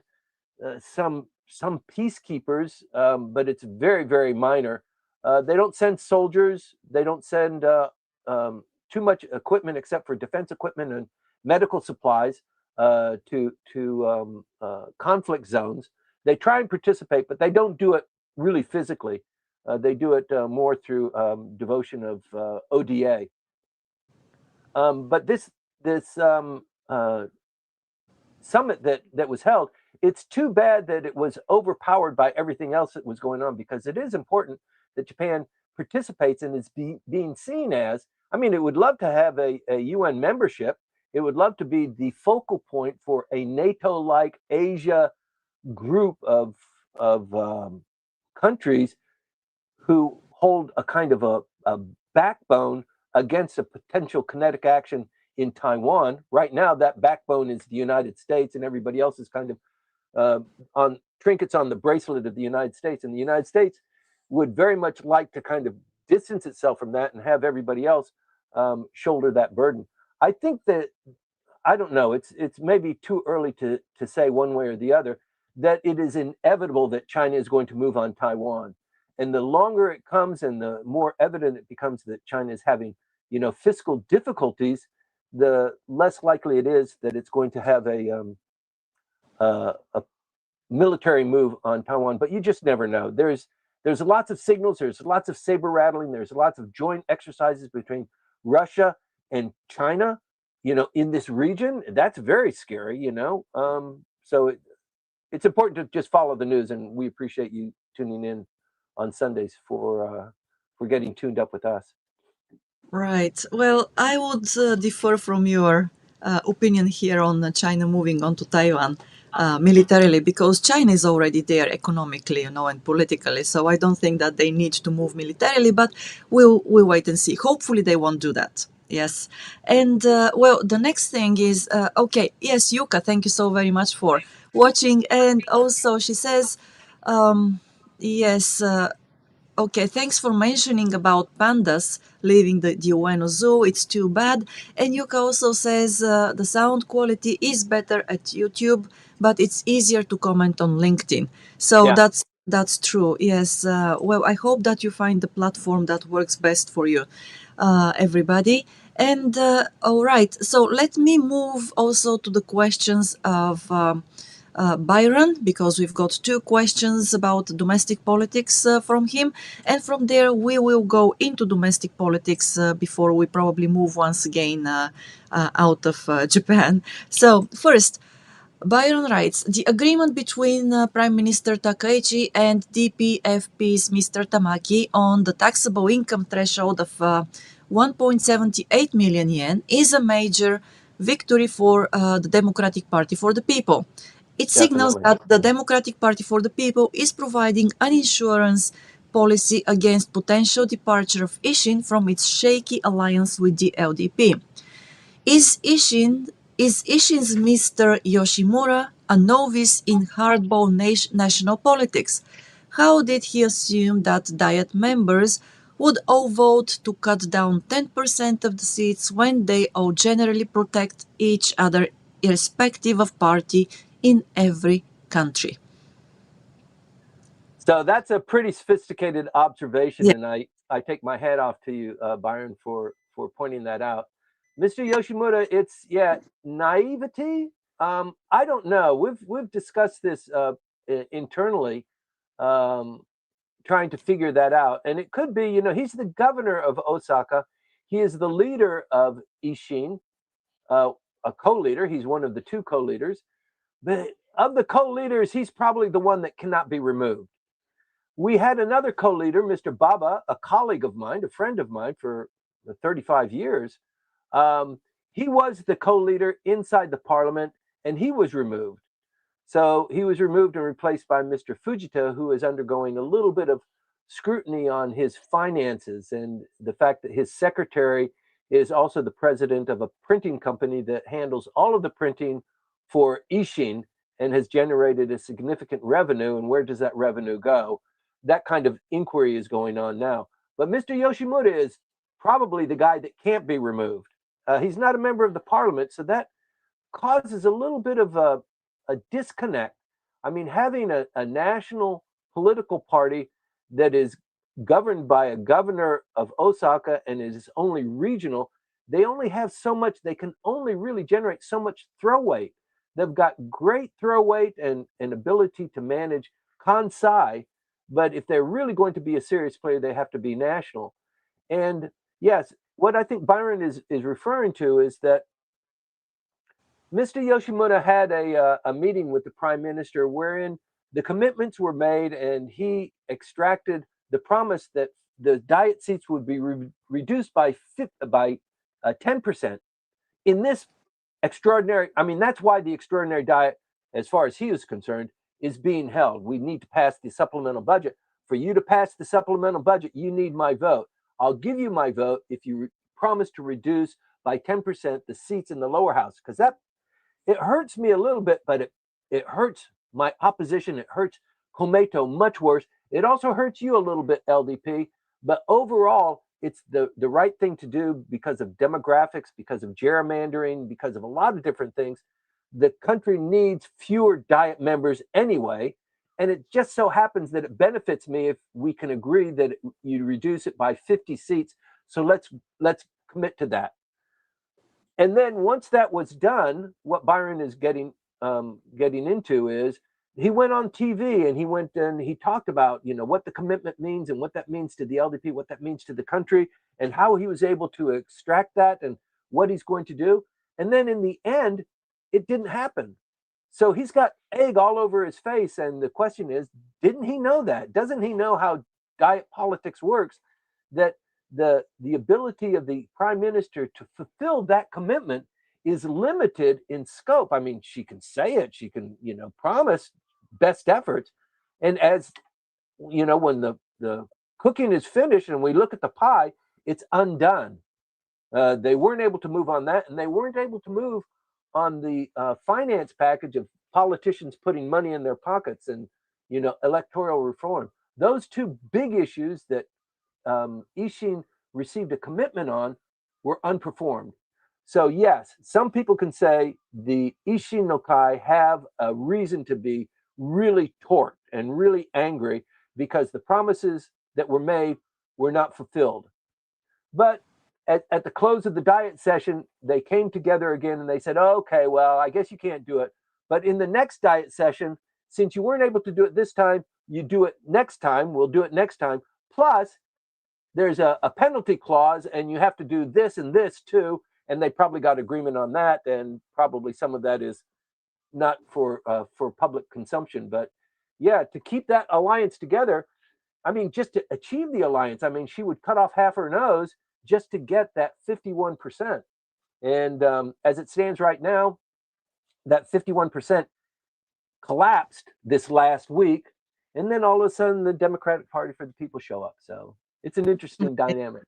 some some peacekeepers, but it's very, very minor. They don't send soldiers. They don't send too much equipment except for defense equipment and medical supplies to conflict zones. They try and participate, but they don't do it really physically. They do it more through devotion of ODA. But this summit that was held, it's too bad that it was overpowered by everything else that was going on, because it is important that Japan participates and is being seen as, I mean, it would love to have a UN membership. It would love to be the focal point for a NATO-like Asia group of countries who hold a kind of a backbone against a potential kinetic action in Taiwan. Right now, that backbone is the United States, and everybody else is kind of on trinkets on the bracelet of the United States. And the United States would very much like to kind of distance itself from that and have everybody else shoulder that burden. I think that, I don't know, it's maybe too early to say one way or the other, that it is inevitable that China is going to move on Taiwan. And the longer it comes and the more evident it becomes that China is having, fiscal difficulties, the less likely it is that it's going to have a military move on Taiwan. But you just never know. There's lots of signals. There's lots of saber rattling. There's lots of joint exercises between Russia and China, in this region. That's very scary, So it's important to just follow the news, and we appreciate you tuning in on Sundays for getting tuned up with us. Right. Well, I would differ from your opinion here on China moving on to Taiwan militarily, because China is already there economically, and politically. So I don't think that they need to move militarily, but we'll wait and see. Hopefully they won't do that. Yes. And well, the next thing is, okay, yes, Yuka, thank you so very much for watching. And also she says, yes, okay, thanks for mentioning about pandas leaving the Ueno Zoo. It's too bad. And Yuka also says the sound quality is better at YouTube, but it's easier to comment on LinkedIn. So Yeah. that's true. Yes. Well, I hope that you find the platform that works best for you, everybody. And all right, so let me move also to the questions of Byron, because we've got two questions about domestic politics from him. And from there, we will go into domestic politics before we probably move once again out of Japan. So, first, Byron writes, the agreement between Prime Minister Takaichi and DPFP's Mr. Tamaki on the taxable income threshold of 1.78 million yen is a major victory for the Democratic Party for the People. It signals Definitely. that the Democratic Party for the People is providing an insurance policy against potential departure of Ishin from its shaky alliance with the LDP. Is Ishin's Mr. Yoshimura a novice in hardball national politics? How did he assume that Diet members would all vote to cut down 10% of the seats when they all generally protect each other irrespective of party in every country? So that's a pretty sophisticated observation, Yeah. and I take my hat off to you, Byron, for pointing that out. Mr. Yoshimura, it's naivety. I don't know. We've discussed this internally, trying to figure that out, and it could be, he's the governor of Osaka. He is the leader of Ishin, a co-leader. He's one of the two co-leaders, but of the co-leaders, he's probably the one that cannot be removed. We had another co-leader, Mr. Baba, a colleague of mine, a friend of mine for 35 years. He was the co-leader inside the parliament, and he was removed. So he was removed and replaced by Mr. Fujita, who is undergoing a little bit of scrutiny on his finances and the fact that his secretary is also the president of a printing company that handles all of the printing for Ishin and has generated a significant revenue. And where does that revenue go? That kind of inquiry is going on now. But Mr. Yoshimura is probably the guy that can't be removed. He's not a member of the parliament, so that causes a little bit of a disconnect I mean, having a national political party that is governed by a governor of Osaka and is only regional, they only have so much, they can only really generate so much throw weight. They've got great throw weight and ability to manage Kansai, but if they're really going to be a serious player, they have to be national. And yes, what I think Byron is referring to is that Mr. Yoshimura had a meeting with the prime minister wherein the commitments were made and he extracted the promise that the diet seats would be reduced by 10% in this extraordinary. I mean, that's why the extraordinary diet, as far as he is concerned, is being held. We need to pass the supplemental budget. For you to pass the supplemental budget, you need my vote. I'll give you my vote if you promise to reduce by 10% the seats in the lower house, because that it hurts me a little bit, but it hurts my opposition. It hurts Komeito much worse. It also hurts you a little bit, LDP. But overall, it's the right thing to do because of demographics, because of gerrymandering, because of a lot of different things. The country needs fewer diet members anyway. And it just so happens that it benefits me if we can agree that you reduce it by 50 seats. So let's commit to that. And then once that was done, what Byron is getting into is he went on TV and he talked about, you know, what the commitment means and what that means to the LDP, what that means to the country, and how he was able to extract that and what he's going to do. And then in the end, it didn't happen. So he's got egg all over his face. And the question is, didn't he know that? Doesn't he know how diet politics works? That the ability of the prime minister to fulfill that commitment is limited in scope. I mean, she can say it, she can, you know, promise best efforts. And as you know, when the cooking is finished and we look at the pie, it's undone. They weren't able to move on that, and they weren't able to move on the finance package of politicians putting money in their pockets and, you know, electoral reform. Those two big issues that Ishin received a commitment on were unperformed. So yes, some people can say the Ishin no Kai have a reason to be really torqued and really angry because the promises that were made were not fulfilled. But at the close of the diet session, they came together again and they said, oh, okay, well, I guess you can't do it. But in the next diet session, since you weren't able to do it this time, you do it next time. We'll do it next time. Plus, there's a penalty clause and you have to do this and this too. And they probably got agreement on that. And probably some of that is not for public consumption. But yeah, to keep that alliance together, I mean, just to achieve the alliance, I mean, she would cut off half her nose just to get that 51%. And as it stands right now, that 51% collapsed this last week. And then all of a sudden, the Democratic Party for the People show up. So it's an interesting dynamic.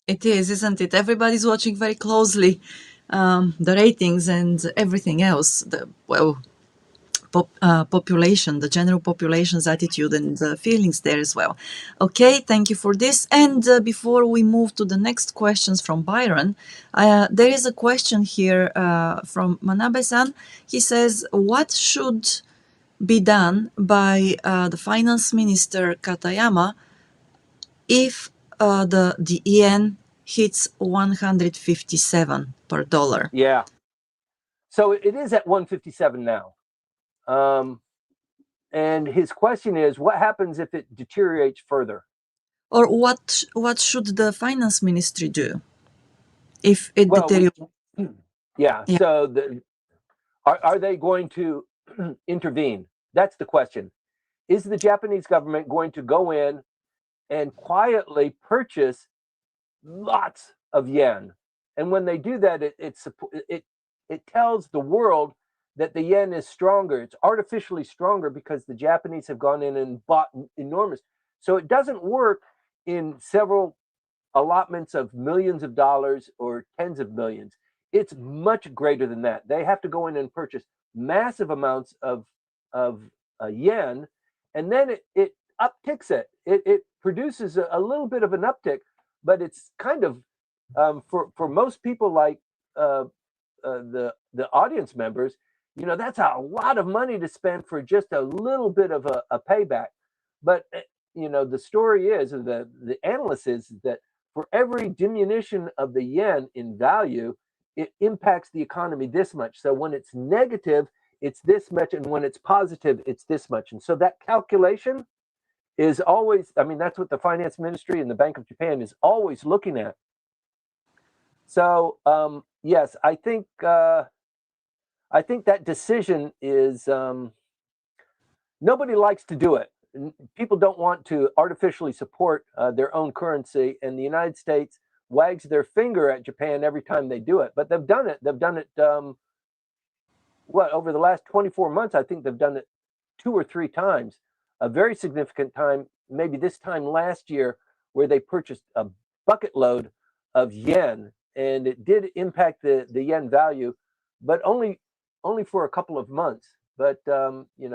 It is, isn't it? Everybody's watching very closely the ratings and everything else. Population, the general population's attitude and feelings there as well. Okay, thank you for this. And before we move to the next questions from Byron, there is a question here from Manabe-san. He says, what should be done by the finance minister Katayama if the yen hits 157 per dollar? Yeah. So it is at 157 now. And his question is, what happens if it deteriorates further? Or what should the finance ministry do if it deteriorates? Yeah. So are they going to intervene? That's the question. Is the Japanese government going to go in and quietly purchase lots of yen? And when they do that, it tells the world that the yen is stronger. It's artificially stronger because the Japanese have gone in and bought enormous. So it doesn't work in several allotments of millions of dollars or tens of millions. It's much greater than that. They have to go in and purchase massive amounts of yen, and then it upticks it. It produces a little bit of an uptick, but it's kind of for most people like the audience members, That's a lot of money to spend for just a little bit of a payback. But the story is, or the analyst is that for every diminution of the yen in value, it impacts the economy this much. So when it's negative, it's this much, and when it's positive, it's this much. And so that calculation is always, I mean, that's what the finance ministry and the Bank of Japan is always looking at. So yes, I think that decision is, nobody likes to do it. People don't want to artificially support their own currency, and the United States wags their finger at Japan every time they do it. But they've done it. They've done it. Over the last 24 months, I think they've done it 2 or 3 times. A very significant time, maybe this time last year, where they purchased a bucket load of yen, and it did impact the yen value, but only for a couple of months. But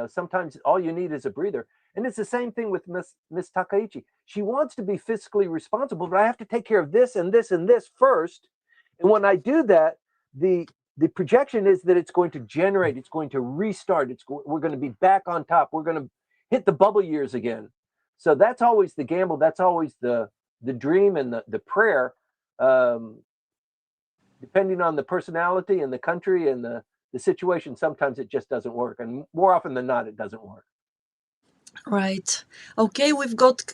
sometimes all you need is a breather. And it's the same thing with Miss Takaichi. She wants to be fiscally responsible, but I have to take care of this and this and this first. And when I do that, the projection is that it's going to generate, it's going to restart, we're going to be back on top. We're going to hit the bubble years again. So that's always the gamble. That's always the dream and the prayer. Depending on the personality and the country and the situation, sometimes it just doesn't work. And more often than not, it doesn't work. Right. Okay, we've got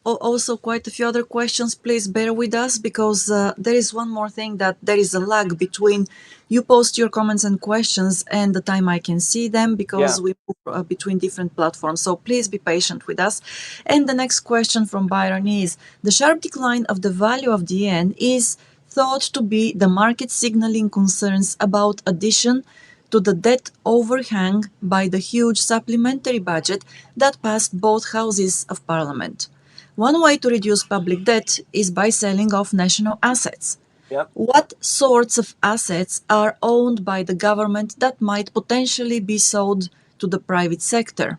also quite a few other questions. Please bear with us because there is one more thing, that there is a lag between you post your comments and questions and the time I can see them, because we move between different platforms. So please be patient with us. And the next question from Byron is, the sharp decline of the value of the yen is thought to be the market signaling concerns about addition to the debt overhang by the huge supplementary budget that passed both houses of parliament. One way to reduce public debt is by selling off national assets. Yep. What sorts of assets are owned by the government that might potentially be sold to the private sector?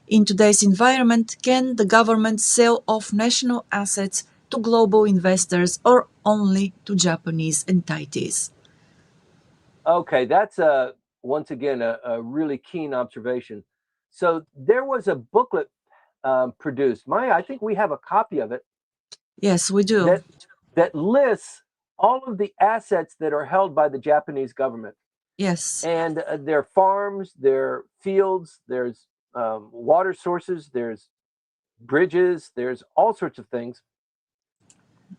In today's environment, can the government sell off national assets to global investors or only to Japanese entities? Okay, that's once again a really keen observation. So there was a booklet produced. Maya, I think we have a copy of it. Yes, we do. That lists all of the assets that are held by the Japanese government. Yes. And their farms, their fields, there's water sources, there's bridges, there's all sorts of things.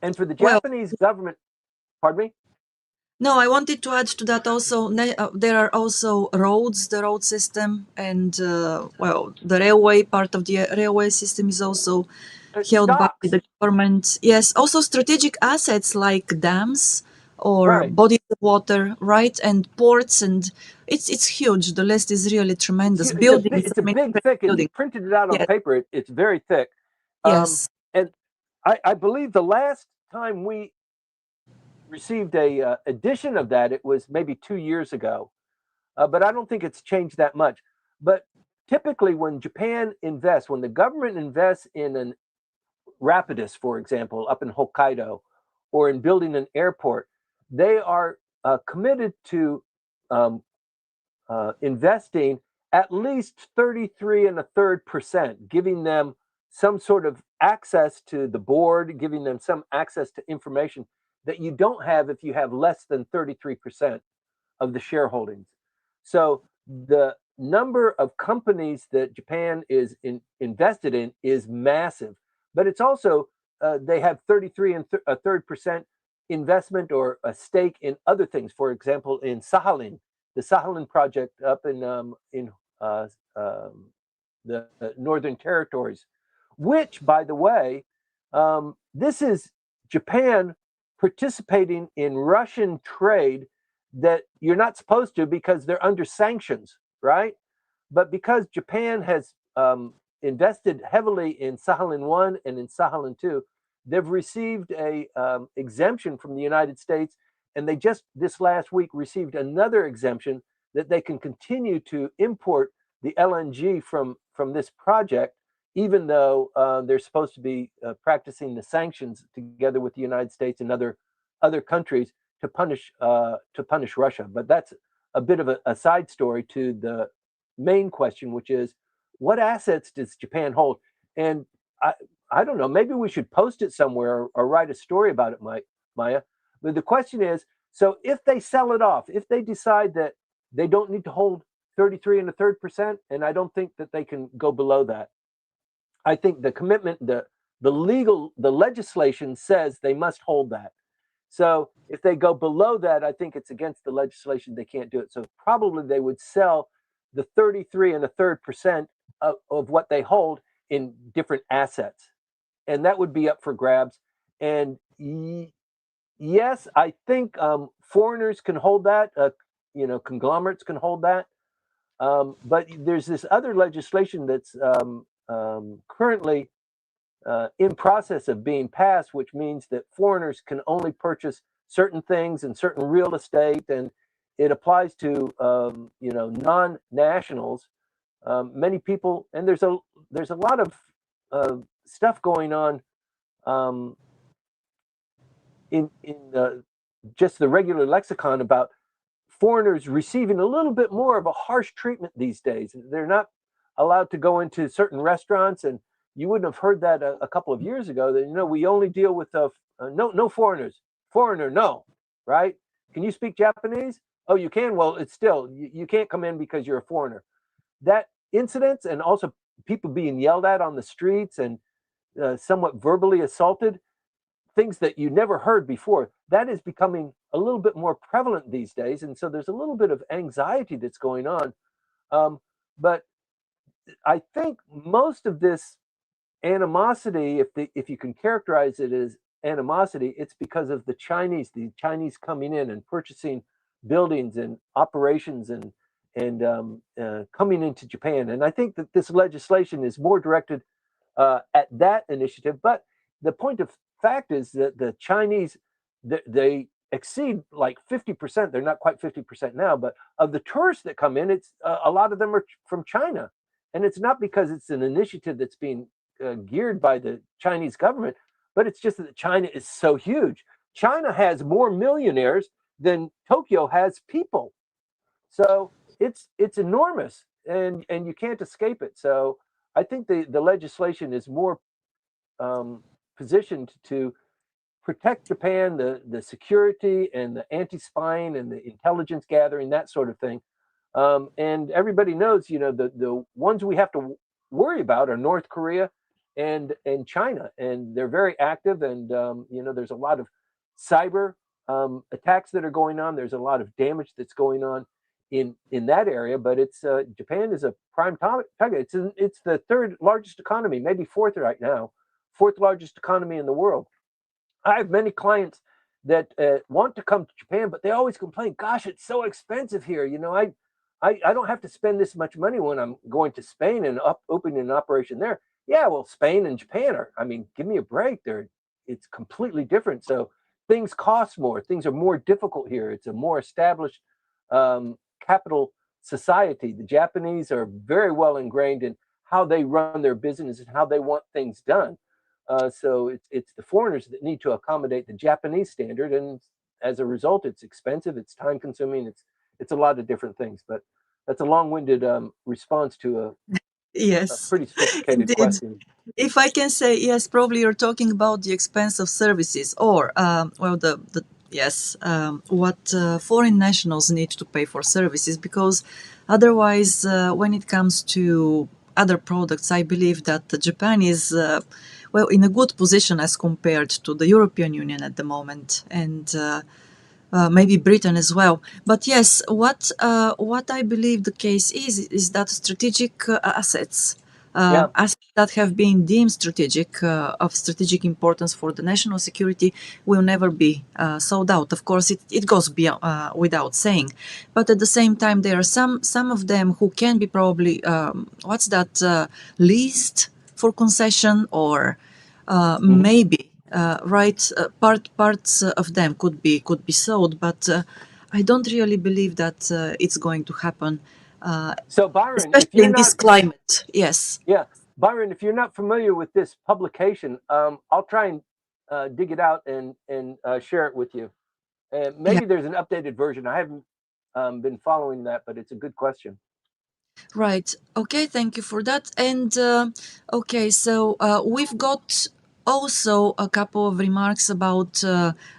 And for the Japanese government, pardon me? No, I wanted to add to that also, there are also roads, the road system, and the railway, part of the railway system is also held by the government. Yes, also strategic assets like dams or bodies of water, right, and ports, and it's huge. The list is really tremendous. Buildings. It's a big, thick. If you printed it out on paper, it's very thick. Yes. And I believe the last time we received a edition of that, it was maybe 2 years ago, but I don't think it's changed that much. But typically, when Japan invests, when the government invests in an Rapidus, for example, up in Hokkaido, or in building an airport, they are committed to investing at least 33.33%, giving them some sort of access to the board, giving them some access to information that you don't have if you have less than 33% of the shareholdings. So the number of companies that Japan is invested in is massive, but it's also they have 33 and a third percent investment or a stake in other things. For example, in Sakhalin, the Sakhalin project up in the Northern Territories, which, by the way, this is Japan participating in Russian trade that you're not supposed to because they're under sanctions, right? But because Japan has invested heavily in Sakhalin 1 and in Sakhalin 2, they've received a exemption from the United States, and they just this last week received another exemption that they can continue to import the LNG from this project, even though they're supposed to be practicing the sanctions together with the United States and other countries to punish Russia. But that's a bit of a side story to the main question, which is, what assets does Japan hold? And I don't know, maybe we should post it somewhere or write a story about it, Maya. But the question is, so if they sell it off, if they decide that they don't need to hold 33 and a third percent, and I don't think that they can go below that. I think the commitment, the legislation says they must hold that. So if they go below that, I think it's against the legislation. They can't do it. So probably they would sell the 33 and a third percent of what they hold in different assets. And that would be up for grabs. And yes, I think foreigners can hold that. Conglomerates can hold that. But there's this other legislation that's currently in process of being passed, which means that foreigners can only purchase certain things and certain real estate, and it applies to non-nationals. Many people, and there's a lot of stuff going on in just the regular lexicon about foreigners receiving a little bit more of a harsh treatment these days. They're not allowed to go into certain restaurants, and you wouldn't have heard that a couple of years ago. That we only deal with no foreigners. Foreigner, no, right? Can you speak Japanese? Oh, you can. Well, it's still you can't come in because you're a foreigner. That incidents and also people being yelled at on the streets and somewhat verbally assaulted, things that you never heard before, that is becoming a little bit more prevalent these days. And so there's a little bit of anxiety that's going on. But I think most of this animosity, if you can characterize it as animosity, it's because of the Chinese coming in and purchasing buildings and operations and coming into Japan. And I think that this legislation is more directed at that initiative. But the point of fact is that the Chinese, they exceed like 50%. They're not quite 50% now, but of the tourists that come in, it's a lot of them are from China. And it's not because it's an initiative that's being geared by the Chinese government, but it's just that China is so huge. China has more millionaires than Tokyo has people. So it's enormous, and you can't escape it. So I think the legislation is more positioned to protect Japan, the security and the anti-spying and the intelligence gathering, that sort of thing. And everybody knows, the ones we have to worry about are North Korea and China, and they're very active. And there's a lot of cyber attacks that are going on. There's a lot of damage that's going on in that area. But it's Japan is a prime target. It's the third largest economy, maybe fourth right now, fourth largest economy in the world. I have many clients that want to come to Japan, but they always complain, "Gosh, it's so expensive here. I don't have to spend this much money when I'm going to Spain and opening an operation there." Yeah, well, Spain and Japan give me a break. It's completely different. So things cost more. Things are more difficult here. It's a more established capital society. The Japanese are very well ingrained in how they run their business and how they want things done. So it's the foreigners that need to accommodate the Japanese standard, and as a result, it's expensive, it's time consuming, it's a lot of different things. But that's a long-winded response to a Yes, pretty sophisticated indeed. question. If I can say, yes, probably you're talking about the expense of services, or what foreign nationals need to pay for services, because otherwise, when it comes to other products, I believe that Japan is in a good position as compared to the European Union at the moment, and maybe Britain as well. But yes, what I believe the case is that strategic assets, Yeah. assets that have been deemed strategic, of strategic importance for the national security, will never be sold out. Of course, it goes beyond, without saying. But at the same time, there are some of them who can be probably leased for concession, or maybe parts of them could be sold, but I don't really believe that it's going to happen, So Byron, if especially you're in this not, climate. Yes. yeah, Byron, if you're not familiar with this publication, I'll try and dig it out and share it with you. And Yeah. maybe there's an updated version. I haven't been following that, but it's a good question. Right. Okay, thank you for that. And okay, so we've got also a couple of remarks about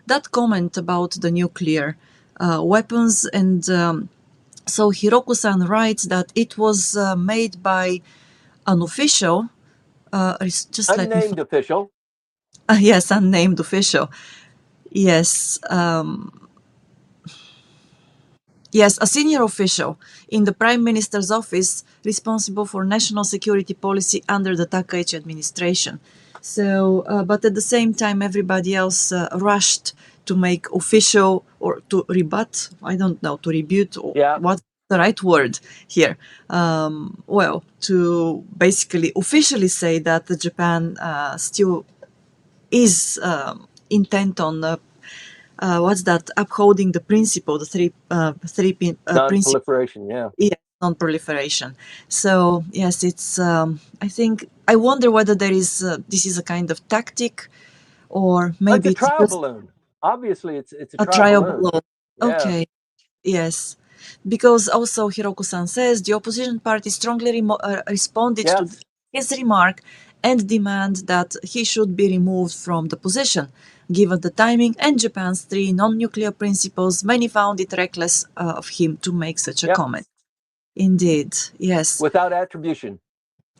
that comment about the nuclear weapons. And so Hiroku-san writes that it was made by an official. Just let me. Unnamed official. Yes, unnamed official. Yes. Yes, a senior official in the Prime Minister's office responsible for national security policy under the Takaichi administration. So, but at the same time, everybody else rushed to make official or to rebut, I don't know, to rebut, or Yeah. what's the right word here? Well, to basically officially say that Japan still is intent on what's that? Upholding the principle, the three principles. Non-proliferation, yeah. Yeah, non-proliferation. So yes, it's. I think I wonder whether there is. This is a kind of tactic, or It's maybe a it's trial just balloon. Obviously, it's a a trial trial balloon. balloon. Yeah. Okay. Yes, because also Hiroku-san says the opposition party strongly responded to Yes. his remark and demand that he should be removed from the position. Given the timing and Japan's three non-nuclear principles, many found it reckless of him to make such a Yep. comment. Indeed, yes. Without attribution.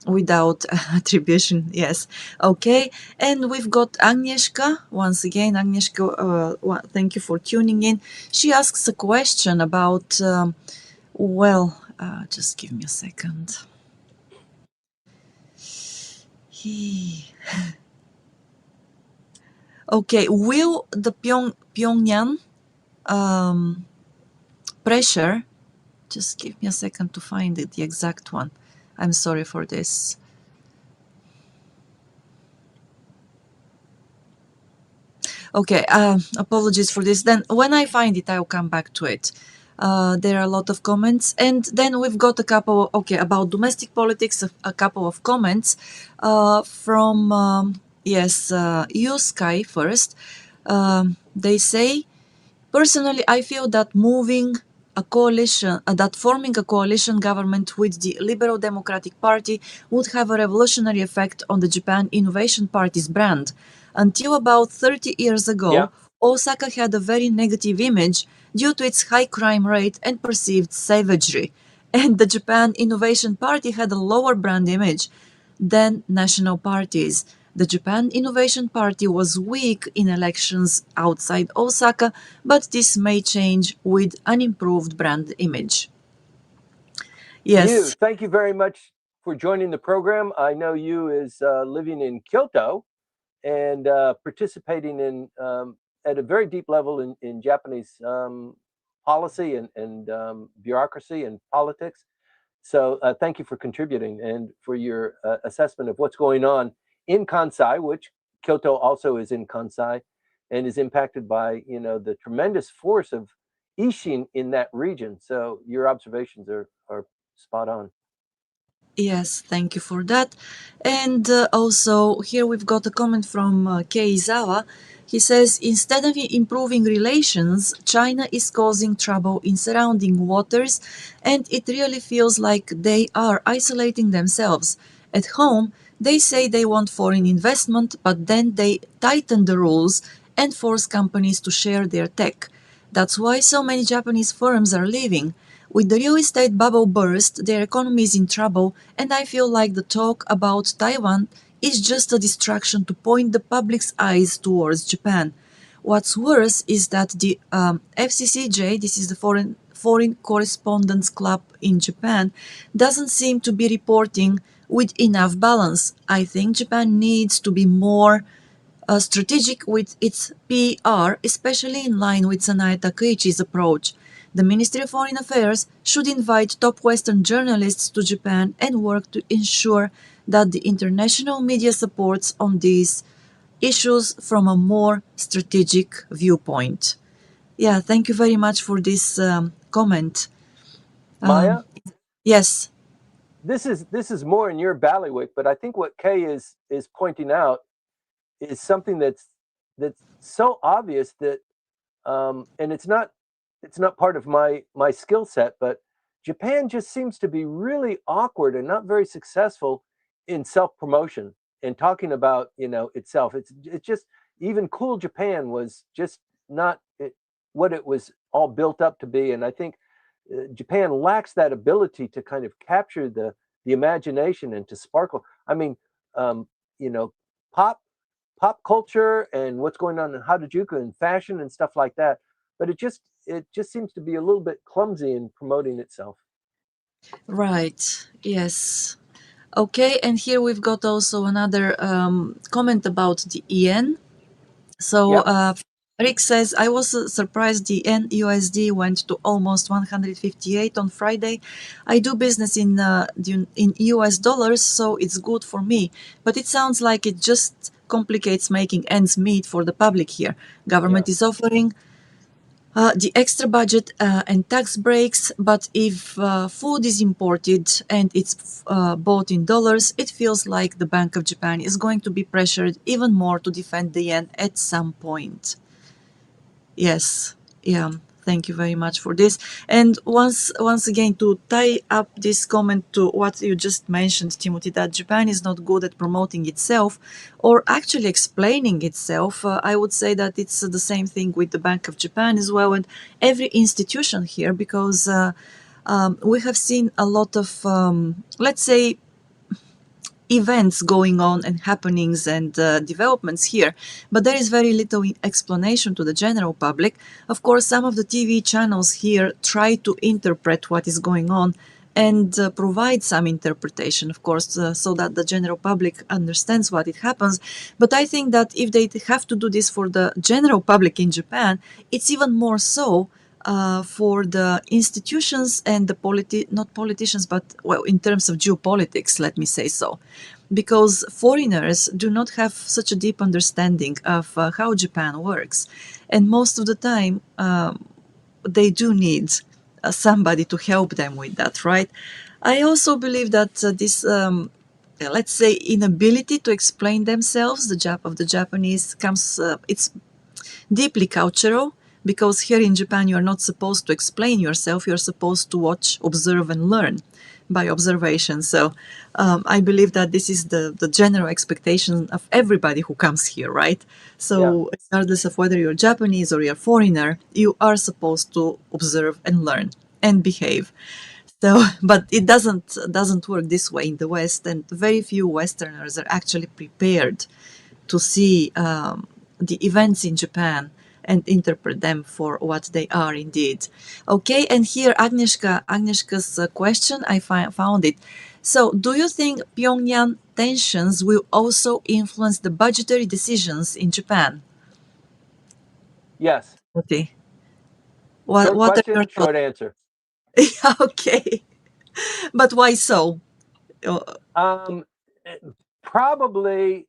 Without attribution, yes. Okay, and we've got Agnieszka. Once again, Agnieszka, thank you for tuning in. She asks a question about, just give me a second. Okay, will the Pyongyang pressure, just give me a second to find it, the exact one. I'm sorry for this. Okay, apologies for this. Then when I find it, I'll come back to it. There are a lot of comments. And then we've got a couple, okay, about domestic politics, a couple of comments from, yes, you, Sky, first. They say, personally, I feel that forming a coalition government with the Liberal Democratic Party would have a revolutionary effect on the Japan Innovation Party's brand. Until about 30 years ago, Yeah. Osaka had a very negative image due to its high crime rate and perceived savagery, and the Japan Innovation Party had a lower brand image than national parties. The Japan Innovation Party was weak in elections outside Osaka, but this may change with an improved brand image. Yes. Thank you very much for joining the program. I know you is living in Kyoto and participating in at a very deep level in Japanese policy and bureaucracy and politics. So thank you for contributing and for your assessment of what's going on in Kansai, which Kyoto also is in Kansai, and is impacted by the tremendous force of Ishin in that region. So your observations are spot on. Yes, thank you for that. And also, here we've got a comment from Keizawa. He says, instead of improving relations, China is causing trouble in surrounding waters, and it really feels like they are isolating themselves. At home, they say they want foreign investment, but then they tighten the rules and force companies to share their tech. That's why so many Japanese firms are leaving. With the real estate bubble burst, their economy is in trouble, and I feel like the talk about Taiwan is just a distraction to point the public's eyes towards Japan. What's worse is that the FCCJ, this is the Foreign Correspondents Club in Japan, doesn't seem to be reporting with enough balance. I think Japan needs to be more strategic with its PR, especially in line with Sanae Takaichi's approach. The Ministry of Foreign Affairs should invite top Western journalists to Japan and work to ensure that the international media supports on these issues from a more strategic viewpoint. Yeah, thank you very much for this comment. Maya, Yes. this is more in your bailiwick, but I think what Kay is pointing out is something that's so obvious that and it's not it's not part of my skill set, but Japan just seems to be really awkward and not very successful in self promotion and talking about itself. It's just even cool Japan was just not what it was all built up to be, and I think Japan lacks that ability to kind of capture the imagination and to sparkle. I mean, um, you know, pop pop culture and what's going on in Harajuku and fashion and stuff like that. But it just seems to be a little bit clumsy in promoting itself. Right. Yes. Okay, and here we've got also another comment about the yen. So Yep. Rick says, I was surprised the NUSD went to almost 158 on Friday. I do business in US dollars, so it's good for me. But it sounds like it just complicates making ends meet for the public here. Yeah. Government is offering the extra budget and tax breaks, but if food is imported and it's bought in dollars, it feels like the Bank of Japan is going to be pressured even more to defend the yen at some point. Yes, yeah. Thank you very much for this. And once again, to tie up this comment to what you just mentioned, Timothy, that Japan is not good at promoting itself or actually explaining itself, I would say that it's the same thing with the Bank of Japan as well and every institution here, because we have seen a lot of, let's say, events going on and happenings and developments here, but there is very little explanation to the general public. Of course, some of the TV channels here try to interpret what is going on and provide some interpretation, of course, so that the general public understands what it happens. But I think that if they have to do this for the general public in Japan, it's even more so for the institutions and the not politicians, but well, in terms of geopolitics, let me say so, because foreigners do not have such a deep understanding of how Japan works, and most of the time they do need somebody to help them with that, right? I also believe that this let's say inability to explain themselves of the Japanese comes it's deeply cultural, because here in Japan you are not supposed to explain yourself, you're supposed to watch, observe, and learn by observation. So I believe that this is the general expectation of everybody who comes here, right? Yeah. So regardless of whether you're Japanese or you're a foreigner, you are supposed to observe and learn and behave. So, but it doesn't work this way in the West, and very few Westerners are actually prepared to see the events in Japan and interpret them for what they are indeed. Okay, and here Agnieszka's question, I found it. So, do you think Pyongyang tensions will also influence the budgetary decisions in Japan? Yes. Okay, Short what are your question, thoughts? short answer. Okay, but why so? Uh, Um, eh, Probably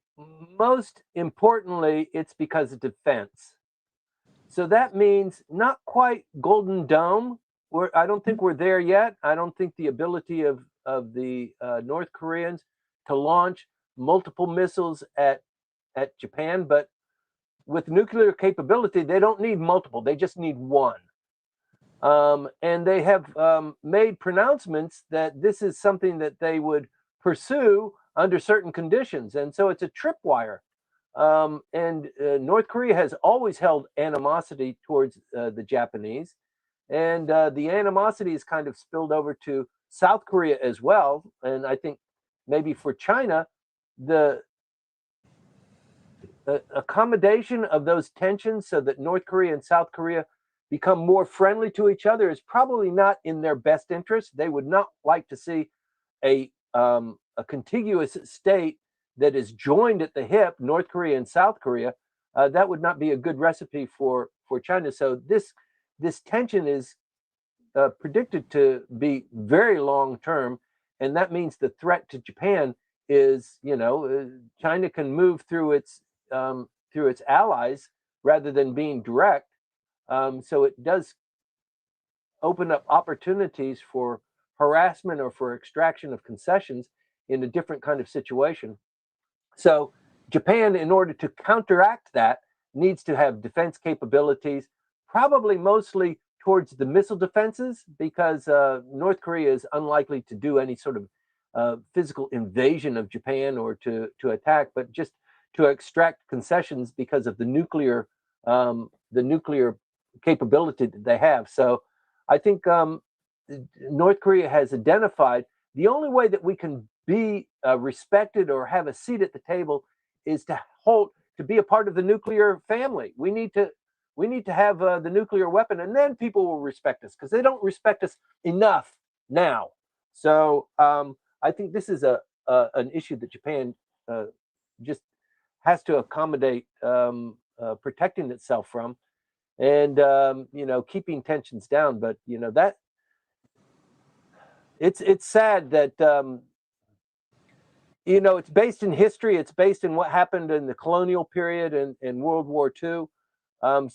most importantly, it's because of defense. So that means not quite Golden Dome. I don't think we're there yet. I don't think the ability of the North Koreans to launch multiple missiles at Japan, but with nuclear capability, they don't need multiple. They just need one. And they have made pronouncements that this is something that they would pursue under certain conditions. And so it's a tripwire. And North Korea has always held animosity towards the Japanese. And the animosity is kind of spilled over to South Korea as well. And I think maybe for China, the accommodation of those tensions so that North Korea and South Korea become more friendly to each other is probably not in their best interest. They would not like to see a contiguous state that is joined at the hip, North Korea and South Korea. That would not be a good recipe for China. So this tension is predicted to be very long term, and that means the threat to Japan is, China can move through its allies rather than being direct. So it does open up opportunities for harassment or for extraction of concessions in a different kind of situation. So Japan, in order to counteract that, needs to have defense capabilities, probably mostly towards the missile defenses because North Korea is unlikely to do any sort of physical invasion of Japan or to attack, but just to extract concessions because of the nuclear capability that they have. So I think North Korea has identified the only way that we can be respected or have a seat at the table is to be a part of the nuclear family. We need to have the nuclear weapon, and then people will respect us because they don't respect us enough now. So I think this is an issue that Japan just has to accommodate, protecting itself from, and keeping tensions down. But that it's sad that it's based in history. It's based in what happened in the colonial period and World War II.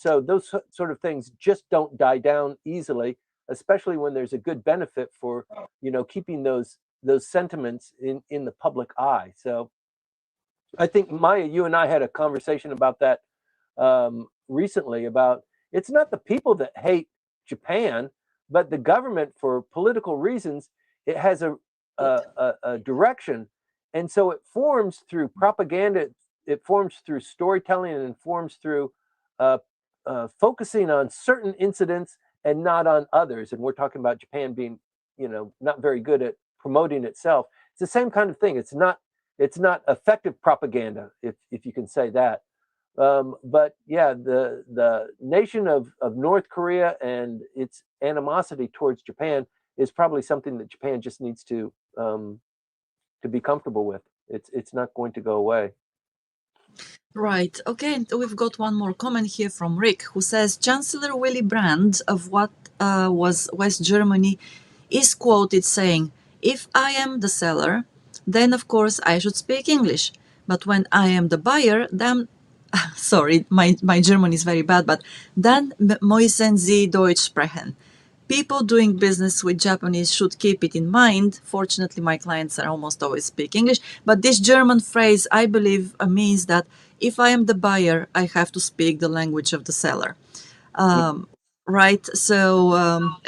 So those sort of things just don't die down easily, especially when there's a good benefit for keeping those sentiments in the public eye. So I think Maya, you and I had a conversation about that recently. About it's not the people that hate Japan, but the government for political reasons. It has a direction, and so it forms through propaganda. It forms through storytelling, and it forms through focusing on certain incidents and not on others. And we're talking about Japan being, not very good at promoting itself. It's the same kind of thing. It's not effective propaganda, if you can say that. But yeah, the nation of North Korea and its animosity towards Japan is probably something that Japan just needs to be comfortable with. It's not going to go away. Right. Okay. And we've got one more comment here from Rick, who says Chancellor Willy Brandt of what was West Germany is quoted saying, "If I am the seller, then of course I should speak English. But when I am the buyer, then sorry, my German is very bad, but dann müssen Sie Deutsch sprechen." People doing business with Japanese should keep it in mind. Fortunately, my clients are almost always speak English. But this German phrase, I believe, means that if I am the buyer, I have to speak the language of the seller. Right? So,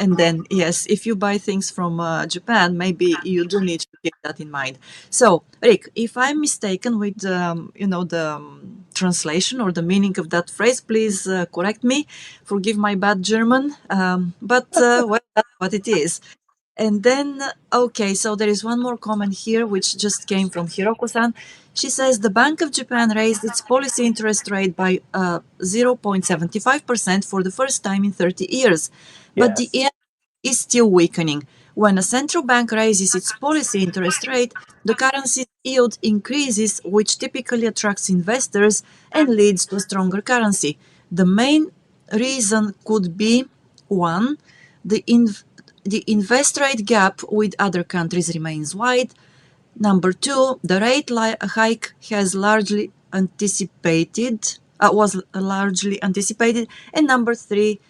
and then, yes, if you buy things from Japan, maybe you do need to keep that in mind. So, Rick, if I'm mistaken with, the translation or the meaning of that phrase, please correct me. Forgive my bad German. But, well, that's what it is. And then, okay, so there is one more comment here, which just came from Hiroko-san. She says the Bank of Japan raised its policy interest rate by 0.75% for the first time in 30 years. But the yen is still weakening. When a central bank raises its policy interest rate, the currency yield increases, which typically attracts investors and leads to a stronger currency. The main reason could be 1. The invest rate gap with other countries remains wide. Number 2, the rate hike was largely anticipated. And number 3,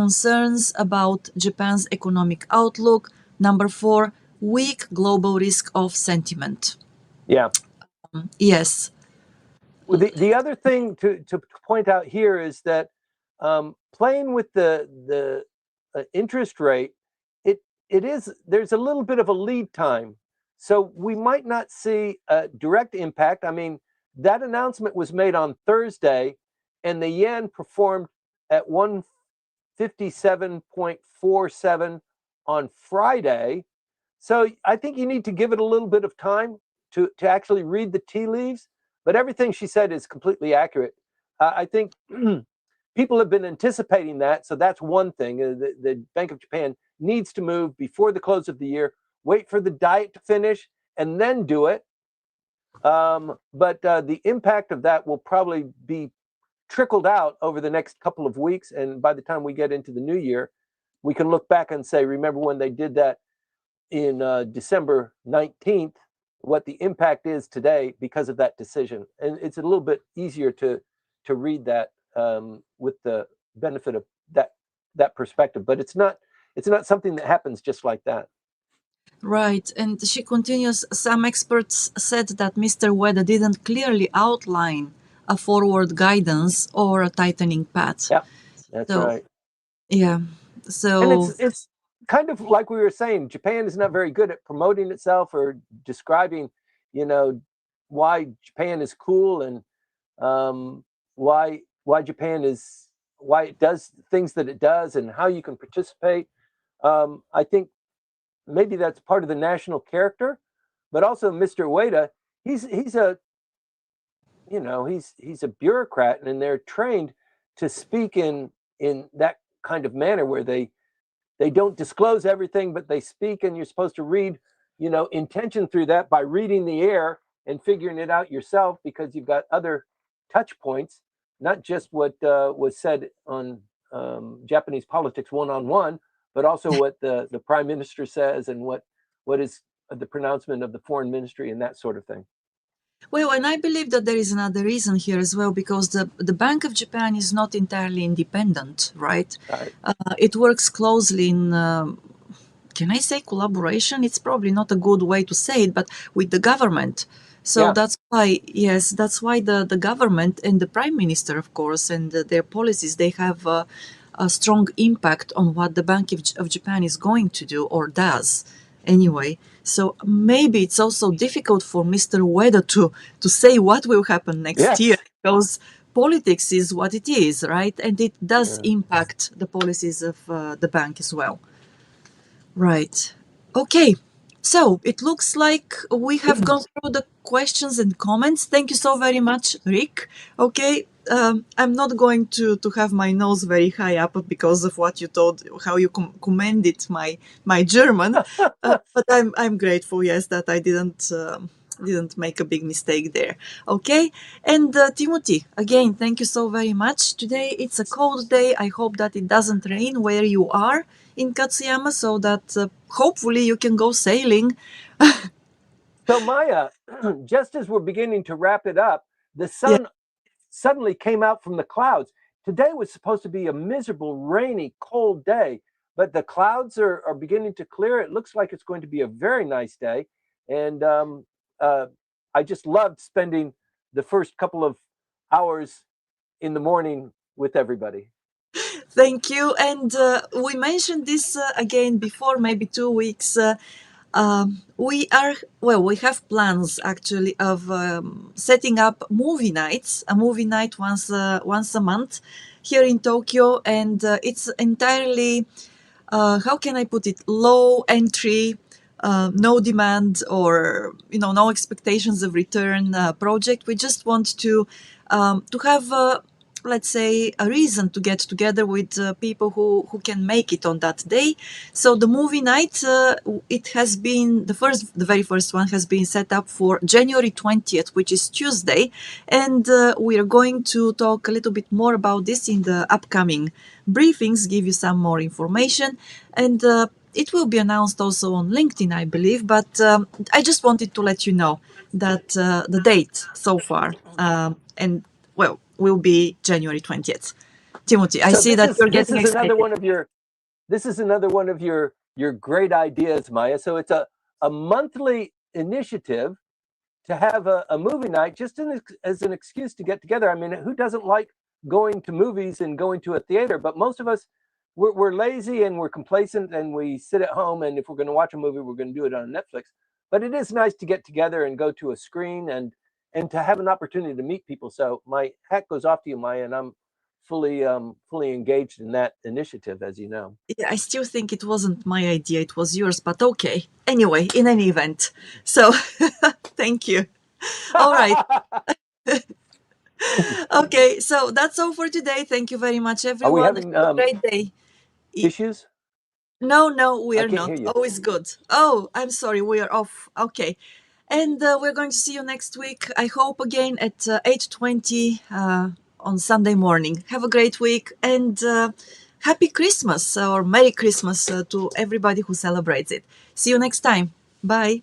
concerns about Japan's economic outlook. Number 4, weak global risk of sentiment. Yeah. Yes. Well, the other thing to point out here is that playing with the interest rate, there's a little bit of a lead time. So we might not see a direct impact. I mean, that announcement was made on Thursday, and the yen performed at 157.47 on Friday. So I think you need to give it a little bit of time to actually read the tea leaves. But everything she said is completely accurate. I think people have been anticipating that. So that's one thing. The Bank of Japan needs to move before the close of the year, wait for the diet to finish, and then do it. But the impact of that will probably be trickled out over the next couple of weeks. And by the time we get into the new year, we can look back and say, remember when they did that in December 19th, what the impact is today because of that decision. And it's a little bit easier to read that with the benefit of that perspective. But it's not something that happens just like that. Right. And she continues, some experts said that Mr. Ueda didn't clearly outline a forward guidance or a tightening path. Yeah, that's right. Yeah. And So it's kind of like we were saying, Japan is not very good at promoting itself or describing, you know, why Japan is cool and why Japan is why it does things that it does and how you can participate. I think maybe that's part of the national character, but also Mr. Ueda, he's a he's a bureaucrat, and they're trained to speak in that kind of manner where they don't disclose everything, but they speak, and you're supposed to read, intention through that by reading the air and figuring it out yourself because you've got other touch points, not just what was said on Japanese politics one on one, but also what the prime minister says and what is the pronouncement of the foreign ministry and that sort of thing. well, and I believe that there is another reason here as well, because the Bank of Japan is not entirely independent, right? Right. It works closely in, can I say collaboration? It's probably not a good way to say it, but with the government. So Yeah. that's why, yes, that's why the government and the prime minister, of course, and their policies, they have a strong impact on what the Bank of Japan is going to do or does anyway. So maybe it's also difficult for Mr. Ueda to say what will happen next year, Yes. because politics is what it is, right? And it does Yeah. impact the policies of the bank as well. Right. Okay. So it looks like we have gone through the questions and comments. Thank you so very much, Rick. Okay. I'm not going to have my nose very high up because of what you told, how you commended my German, but I'm grateful, yes, that I didn't make a big mistake there. Okay. And Timothy, again, thank you so very much. Today it's a cold day. I hope that it doesn't rain where you are in Katsuyama, so that hopefully you can go sailing. So Maya, just as we're beginning to wrap it up, the Yeah. sun suddenly came out from the clouds. Today was supposed to be a miserable, rainy, cold day, but the clouds are beginning to clear. It looks like it's going to be a very nice day. And I just loved spending the first couple of hours in the morning with everybody. Thank you. And we mentioned this again before, maybe 2 weeks. We have plans actually of setting up movie nights, a movie night once a month here in Tokyo, and it's entirely, how can I put it, low entry, no demand, or no expectations of return project. We just want to have, let's say, a reason to get together with people who can make it on that day. So the movie night, it has been the very first one has been set up for January 20th, which is Tuesday, and we are going to talk a little bit more about this in the upcoming briefings, give you some more information, and it will be announced also on LinkedIn, I believe. But I just wanted to let you know that the date so far, and well, will be January 20th. Timothy, I So see this that is you're this getting is another excited. one of your great ideas, Maya. So it's a monthly initiative to have a movie night just as an excuse to get together. I mean, who doesn't like going to movies and going to a theater? But most of us, we're lazy and we're complacent and we sit at home. And if we're going to watch a movie, we're going to do it on Netflix. But it is nice to get together and go to a screen and to have an opportunity to meet people. So my hat goes off to you, Maya, and I'm fully engaged in that initiative, as you know. Yeah, I still think it wasn't my idea, it was yours, but okay. Anyway, in any event. So, thank you. All right. Okay, so that's all for today. Thank you very much, Are we everyone. Have having a great day. issues? No, no, we I are can't hear not. you. Always good. Oh, I'm sorry, we are off. Okay. And we're going to see you next week. I hope again at 8:20 on Sunday morning. Have a great week, and happy Christmas or Merry Christmas to everybody who celebrates it. See you next time. Bye.